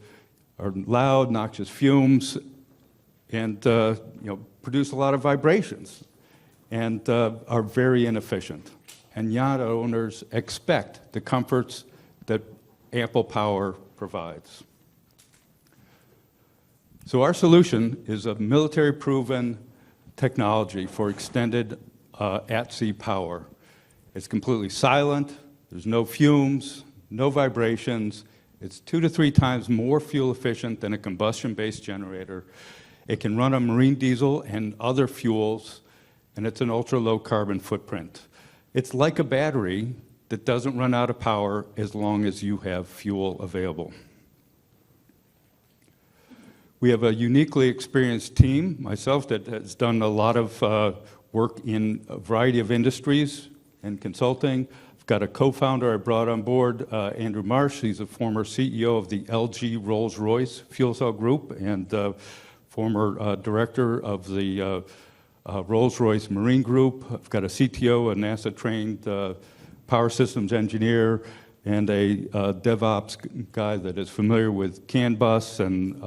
are loud, noxious fumes, and produce a lot of vibrations, and are very inefficient. And yacht owners expect the comforts that ample power provides. So our solution is a military-proven technology for extended at-sea power. It's completely silent, there's no fumes, no vibrations. It's 2 to 3 times more fuel efficient than a combustion-based generator. It can run on marine diesel and other fuels, and it's an ultra-low carbon footprint. It's like a battery that doesn't run out of power as long as you have fuel available. We have a uniquely experienced team, myself, that has done a lot of work in a variety of industries and consulting. I've got a co-founder I brought on board, Andrew Marsh. He's a former CEO of the LG Rolls-Royce fuel cell group and former director of the Rolls-Royce Marine Group. I've got a CTO, a NASA-trained power systems engineer, and a DevOps guy that is familiar with CAN bus and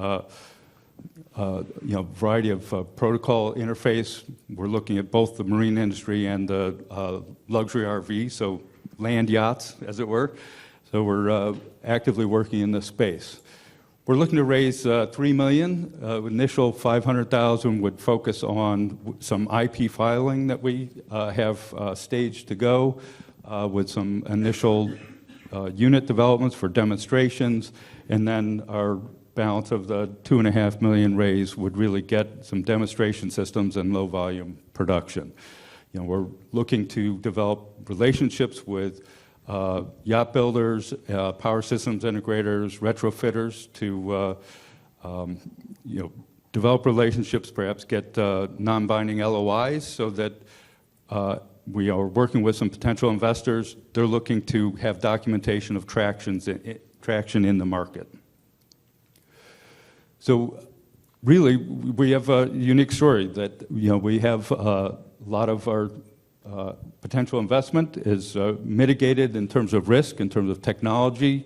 variety of protocol interface. We're looking at both the marine industry and the luxury RV, so land yachts, as it were. So we're actively working in this space. We're looking to raise $3 million. Initial $500,000 would focus on some IP filing that we have staged to go with some initial unit developments for demonstrations, and then our balance of the $2.5 million raise would really get some demonstration systems and low volume production. We're looking to develop relationships with yacht builders, power systems integrators, retrofitters to develop relationships, perhaps get non-binding LOIs so that we are working with some potential investors. They're looking to have documentation of traction in the market. So really, we have a unique story that we have a lot of our potential investment is mitigated in terms of risk, in terms of technology.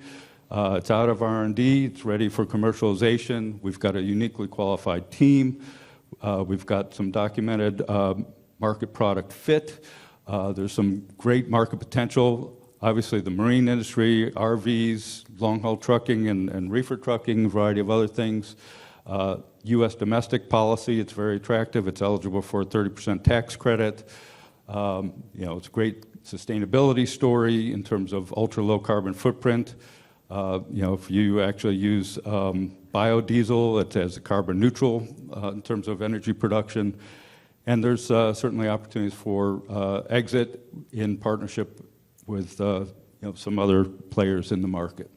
It's out of R&D, it's ready for commercialization. We've got a uniquely qualified team. We've got some documented market product fit. There's some great market potential. Obviously, the marine industry, RVs, long-haul trucking and reefer trucking, a variety of other things. U.S. domestic policy, it's very attractive. It's eligible for a 30% tax credit. It's a great sustainability story in terms of ultra-low carbon footprint. If you actually use biodiesel, it has a carbon neutral in terms of energy production. And there's certainly opportunities for exit in partnership with some other players in the market.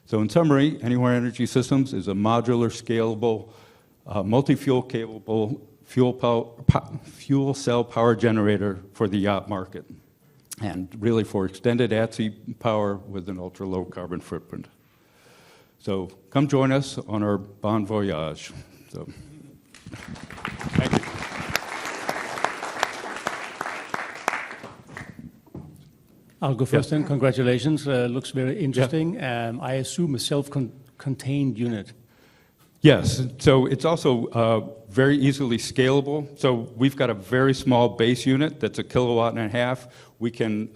So in summary, Anywhere Energy Systems is a modular, scalable, multi-fuel capable fuel cell power generator for the yacht market, and really for extended at-sea power with an ultra-low carbon footprint. So come join us on our bon voyage. So, thank you. I'll go first then. Congratulations. Looks very interesting. Yeah. I assume a self-contained unit. Yes. So it's also very easily scalable. So we've got a very small base unit that's 1.5 kilowatts. We can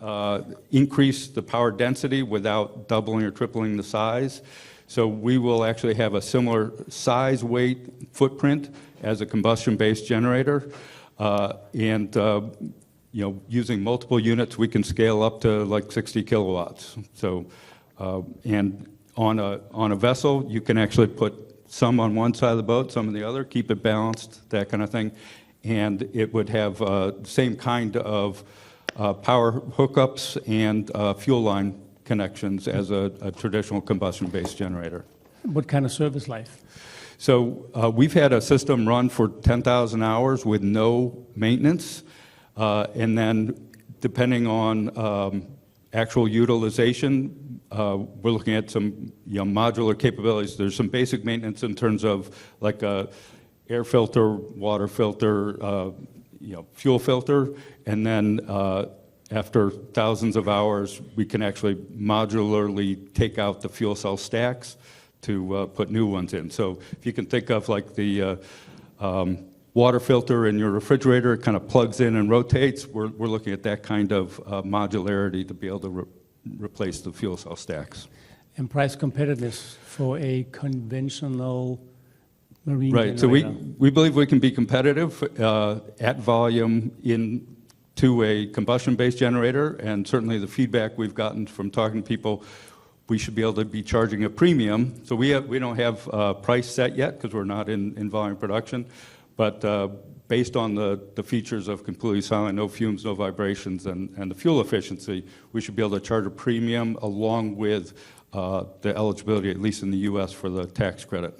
increase the power density without doubling or tripling the size. So we will actually have a similar size, weight, footprint as a combustion-based generator. Using multiple units, we can scale up to like 60 kilowatts. So, and on a vessel, you can actually put some on one side of the boat, some on the other, keep it balanced, that kind of thing. And it would have the same kind of power hookups and fuel line connections as a traditional combustion-based generator. What kind of service life? So we've had a system run for 10,000 hours with no maintenance. And then depending on actual utilization, we're looking at some modular capabilities. There's some basic maintenance in terms of like a air filter, water filter, fuel filter, and then after thousands of hours, we can actually modularly take out the fuel cell stacks to put new ones in. So if you can think of like the water filter in your refrigerator, it kind of plugs in and rotates. We're looking at that kind of modularity to be able to replace the fuel cell stacks. And price competitiveness for a conventional marine Right, generator. so we believe we can be competitive at volume to a combustion-based generator, and certainly the feedback we've gotten from talking to people, we should be able to be charging a premium. So we don't have a price set yet because we're not in volume production, but based on the features of completely silent, no fumes, no vibrations, and the fuel efficiency, we should be able to charge a premium along with the eligibility, at least in the US, for the tax credit.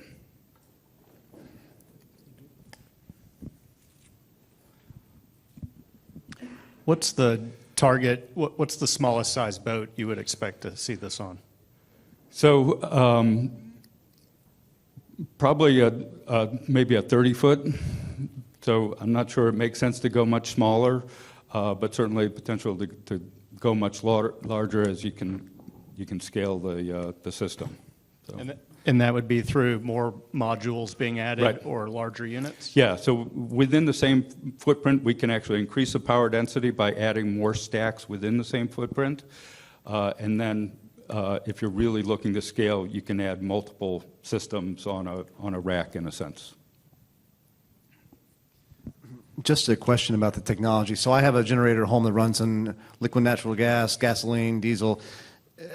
What's the target, what's the smallest size boat you would expect to see this on? So probably maybe a 30-foot. So I'm not sure it makes sense to go much smaller, but certainly potential to go much larger as you can scale the system. So. And that would be through more modules being added, Right. or larger units? Yeah, so within the same footprint, we can actually increase the power density by adding more stacks within the same footprint. And then if you're really looking to scale, you can add multiple systems on a rack in a sense. Just a question about the technology. So I have a generator at home that runs on liquid natural gas, gasoline, diesel.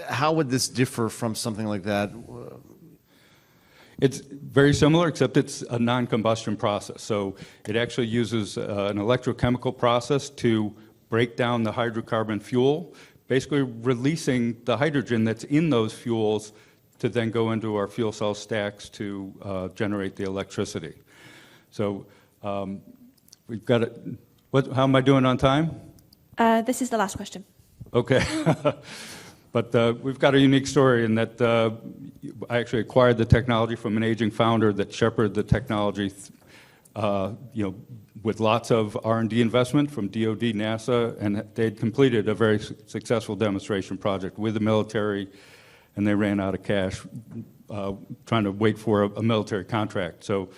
How would this differ from something like that? It's very similar, except it's a non-combustion process. So it actually uses an electrochemical process to break down the hydrocarbon fuel, basically releasing the hydrogen that's in those fuels to then go into our fuel cell stacks to generate the electricity. So we've got it. How am I doing on time? This is the last question. Okay. But we've got a unique story in that I actually acquired the technology from an aging founder that shepherded the technology, with lots of R&D investment from DoD, NASA, and they'd completed a very successful demonstration project with the military, and they ran out of cash trying to wait for a military contract. So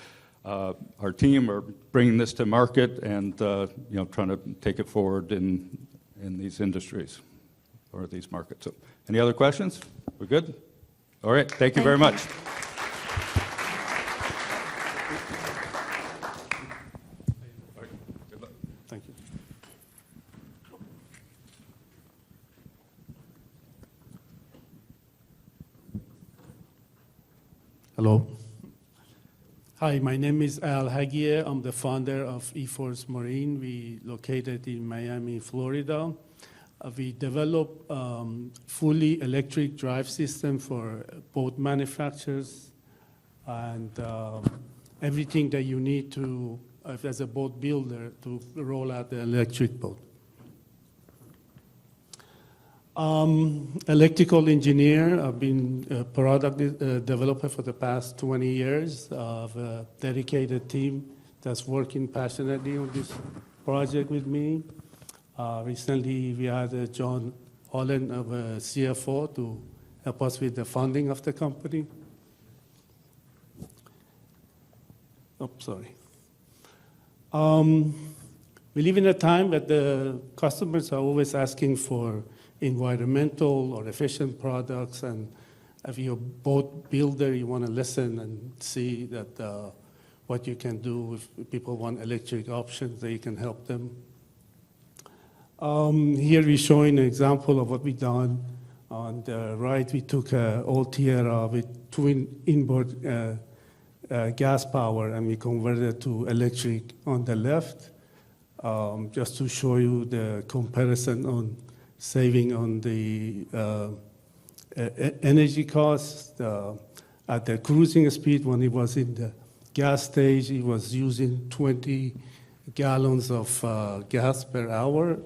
our team are bringing this to market and trying to take it forward in these industries or these markets. So, any other questions? We're good? All right, thank you very much. Thank you. Hello. Hi, my name is Al Hagie. I'm the founder of eForce Marine. We located in Miami, Florida. We develop fully electric drive system for boat manufacturers and everything that you need to, as a boat builder, to roll out the electric boat. Electrical engineer. I've been a product developer for the past 20 years. I have a dedicated team that's working passionately on this project with me. Recently, we had John Holland, of CFO, to help us with the funding of the company. Oh, sorry. We live in a time that the customers are always asking for environmental or efficient products, and if you're a boat builder, you want to listen and see that what you can do. If people want electric options, that you can help them. Here we're showing an example of what we've done. On the right, we took an old Tierra with twin inboard gas power, and we converted it to electric on the left, just to show you the comparison on saving on the energy costs. At the cruising speed, when it was in the gas stage, it was using 20 gallons of gas per hour.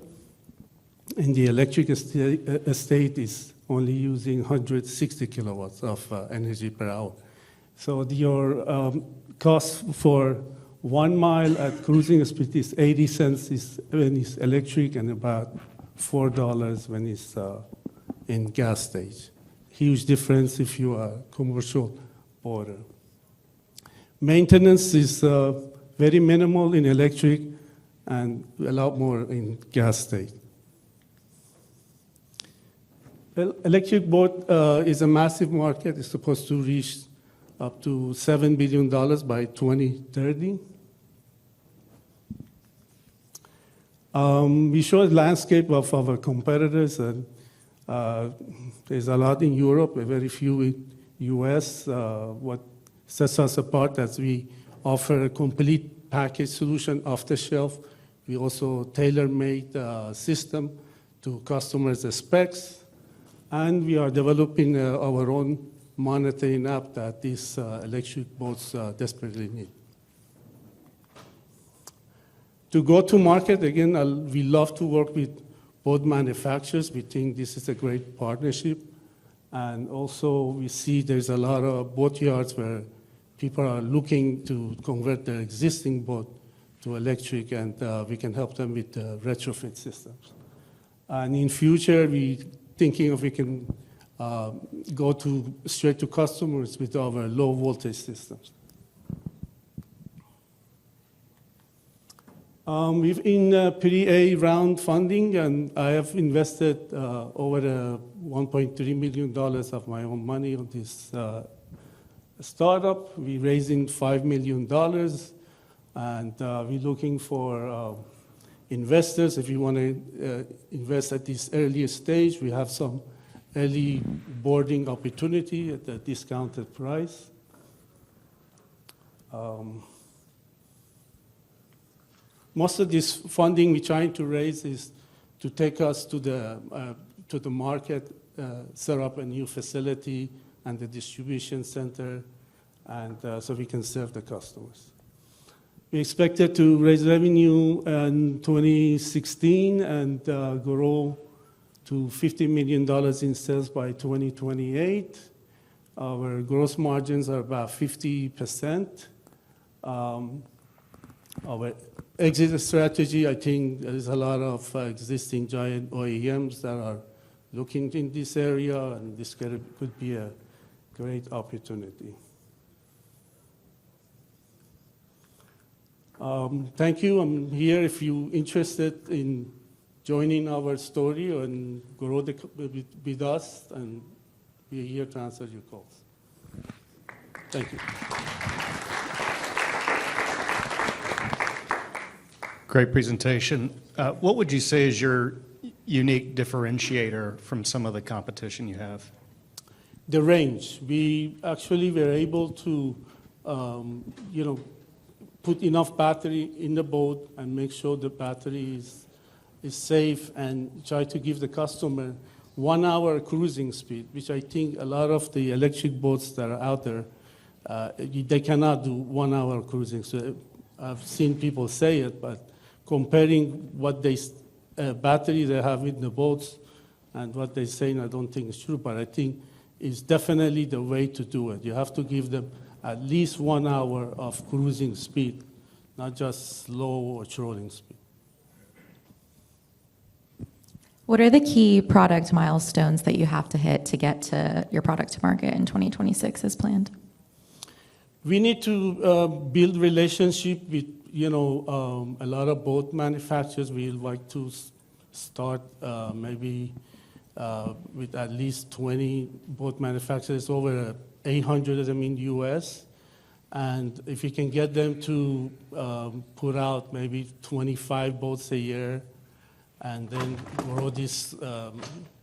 and the electric estate is only using 160 kilowatts of energy per hour. So your cost for 1 mile at cruising speed is 80 cents when it's electric, and about $4 when it's in gas stage. Huge difference if you are commercial boater. Maintenance is very minimal in electric and a lot more in gas stage. Well, electric boat is a massive market. It's supposed to reach up to $7 billion by 2030. We show a landscape of our competitors, and there's a lot in Europe, very few in US. What sets us apart is we offer a complete package solution off the shelf. We also tailor-made system to customers' specs, and we are developing our own monitoring app that these electric boats desperately need. To go to market, again, we love to work with boat manufacturers. We think this is a great partnership. And also, we see there's a lot of boat yards where people are looking to convert their existing boat to electric, and we can help them with retrofit systems. And in future, we thinking if we can go straight to customers with our low voltage systems. We've in pre-A round funding, and I have invested over $1.3 million of my own money on this startup. We're raising $5 million, and we're looking for investors. If you want to invest at this early stage, we have some early boarding opportunity at a discounted price. Most of this funding we're trying to raise is to take us to the market, set up a new facility and the distribution center, and so we can serve the customers. We expected to raise revenue in 2016 and grow to $50 million in sales by 2028. Our gross margins are about 50%. Our exit strategy, I think there is a lot of existing giant OEMs that are looking in this area, and this could be a great opportunity. Thank you. I'm here if you're interested in joining our story and grow with us, and we're here to answer your calls. Thank you. Great presentation. What would you say is your unique differentiator from some of the competition you have? The range. We actually were able to, put enough battery in the boat and make sure the battery is safe, and try to give the customer 1 hour cruising speed, which I think a lot of the electric boats that are out there, they cannot do 1 hour cruising. So I've seen people say it, but comparing what battery they have in the boats and what they're saying, I don't think it's true, but I think it's definitely the way to do it. You have to give them at least 1 hour of cruising speed, not just slow or trolling speed. What are the key product milestones that you have to hit to get to your product to market in 2026 as planned? We need to build relationship with a lot of boat manufacturers. We like to start maybe with at least 20 boat manufacturers, over 800 of them in US. And if we can get them to put out maybe 25 boats a year, and then grow this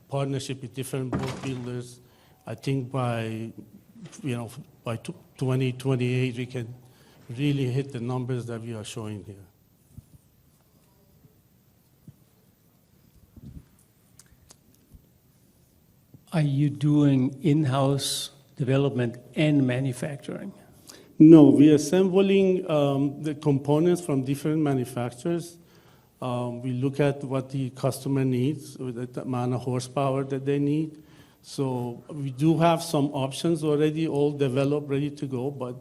partnership with different boat builders, I think by 2028 we can really hit the numbers that we are showing here. Are you doing in-house development and manufacturing? No, we are assembling the components from different manufacturers. We look at what the customer needs, with the amount of horsepower that they need. So we do have some options already all developed, ready to go, but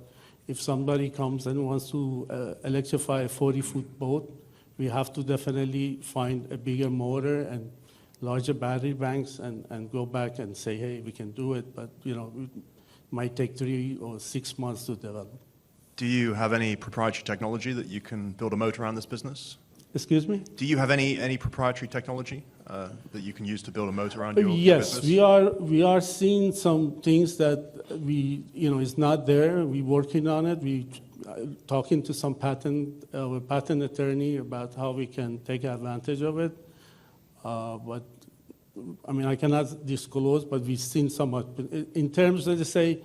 if somebody comes and wants to electrify a 40-foot boat, we have to definitely find a bigger motor and larger battery banks and go back and say, hey, we can do it, but it might take 3 or 6 months to develop. Do you have any proprietary technology that you can build a motor around this business? Excuse me? Do you have any proprietary technology that you can use to build a motor around your Yes, business? we are seeing some things that is not there. We're working on it. We talking to some patent attorney about how we can take advantage of it. But I mean, I cannot disclose, but we've seen somewhat. In terms of, let's say,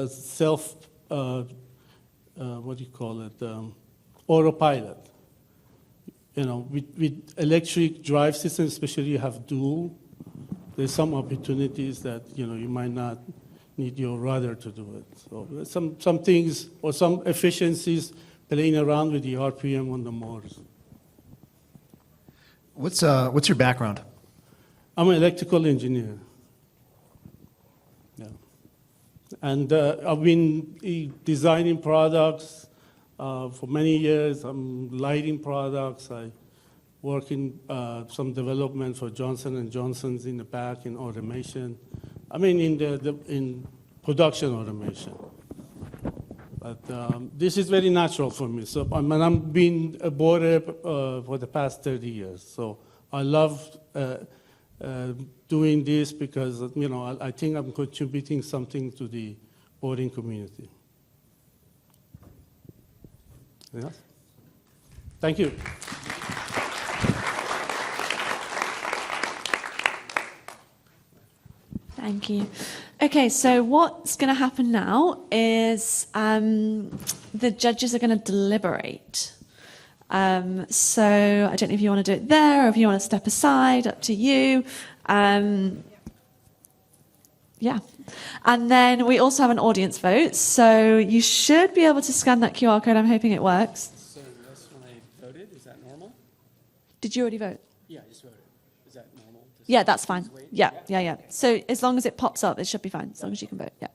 self, what do you call it, autopilot. With electric drive systems, especially you have dual, there's some opportunities that, you might not need your rudder to do it. So there's some things or some efficiencies playing around with the RPM on the motors. What's your background? I'm an electrical engineer. Yeah. And I've been designing products for many years. I'm lighting products. I work in some development for Johnson & Johnson's in the back in automation. I mean, in production automation. But this is very natural for me. So I'm been a boarder for the past 30 years. So I love doing this because I think I'm contributing something to the boarding community. Yes? Thank you. Thank you. Okay, so what's going to happen now is the judges are going to deliberate. So I don't know if you want to do it there or if you want to step aside, up to you. Yeah. And then we also have an audience vote. So you should be able to scan that QR code. I'm hoping it works. So that's when I voted. Is that normal? Did you already vote? Yeah, I just voted. Is that normal? Yeah, that's fine. Yeah. So as long as it pops up, it should be fine. As long as you can vote, yeah.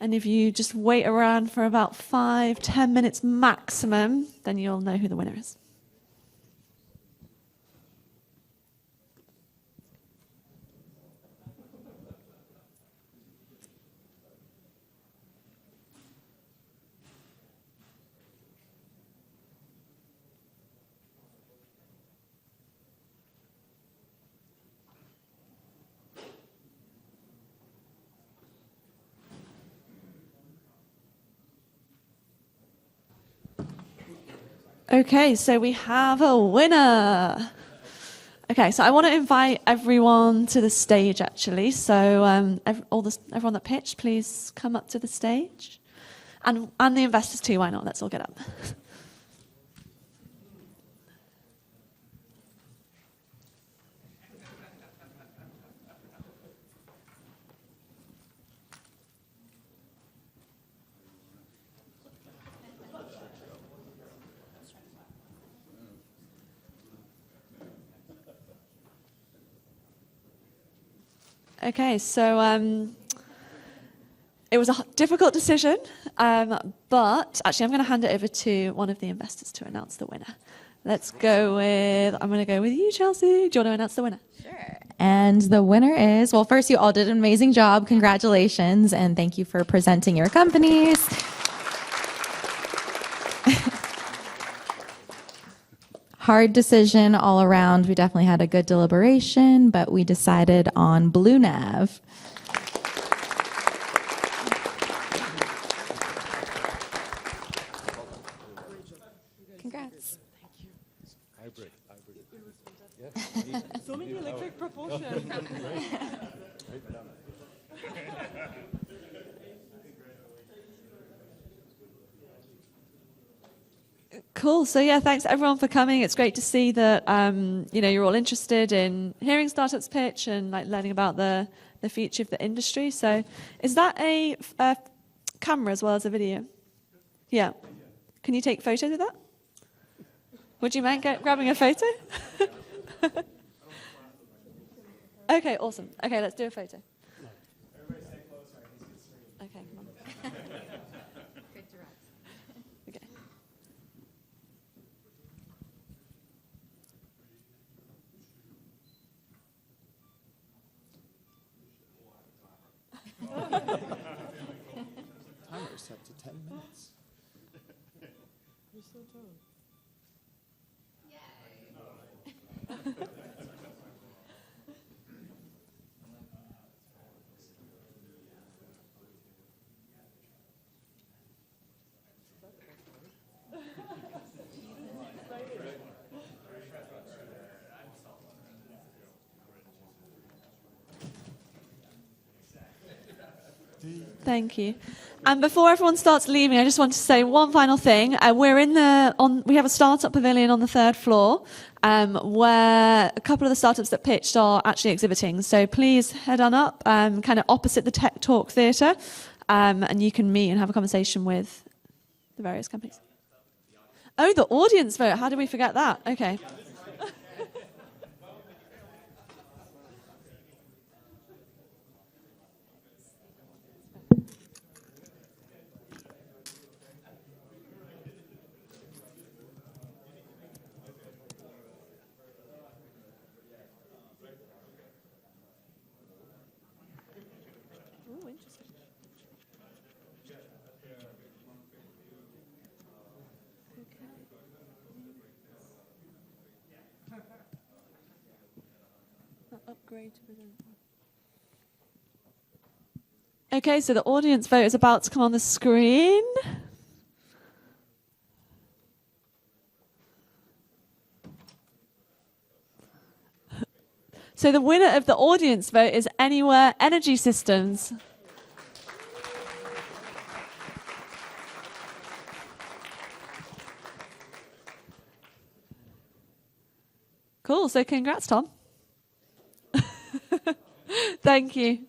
And if you just wait around for about 5-10 minutes maximum, then you'll know who the winner is. Okay, so we have a winner. Okay, so I want to invite everyone to the stage, actually. So everyone that pitched, please come up to the stage. And the investors too, why not? Let's all get up. Okay, so it was a difficult decision, but actually I'm going to hand it over to one of the investors to announce the winner. I'm going to go with you, Chelsea. Do you want to announce the winner? Sure. And the winner is, well, first, you all did an amazing job. Congratulations, and thank you for presenting your companies. Hard decision all around. We definitely had a good deliberation, but we decided on Blue Nav. Congrats. Thank you. Hybrid. So many electric propulsion. Cool. So yeah, thanks everyone for coming. It's great to see that you're all interested in hearing startups pitch and like learning about the the future of the industry. So is that a camera as well as a video? Yeah. Can you take photos of that? Would you mind grabbing a photo? Okay, awesome. Okay, let's do a photo. Everybody stay close. Okay, come on. Okay. Timer set to 10 minutes. You're so tall. Thank you. And before everyone starts leaving, I just want to say one final thing. We have a Start-Up Pavilion on the 3rd floor, where a couple of the startups that pitched are actually exhibiting. So please head on up, kind of opposite the Tech Talk Theatre, and you can meet and have a conversation with the various companies. Oh, the audience vote. How did we forget that? Okay. Ooh, interesting. Upgrade to present. Okay, so the audience vote is about to come on the screen. So the winner of the audience vote is Anywhere Energy Systems. Cool, so congrats, Tom. Thank you.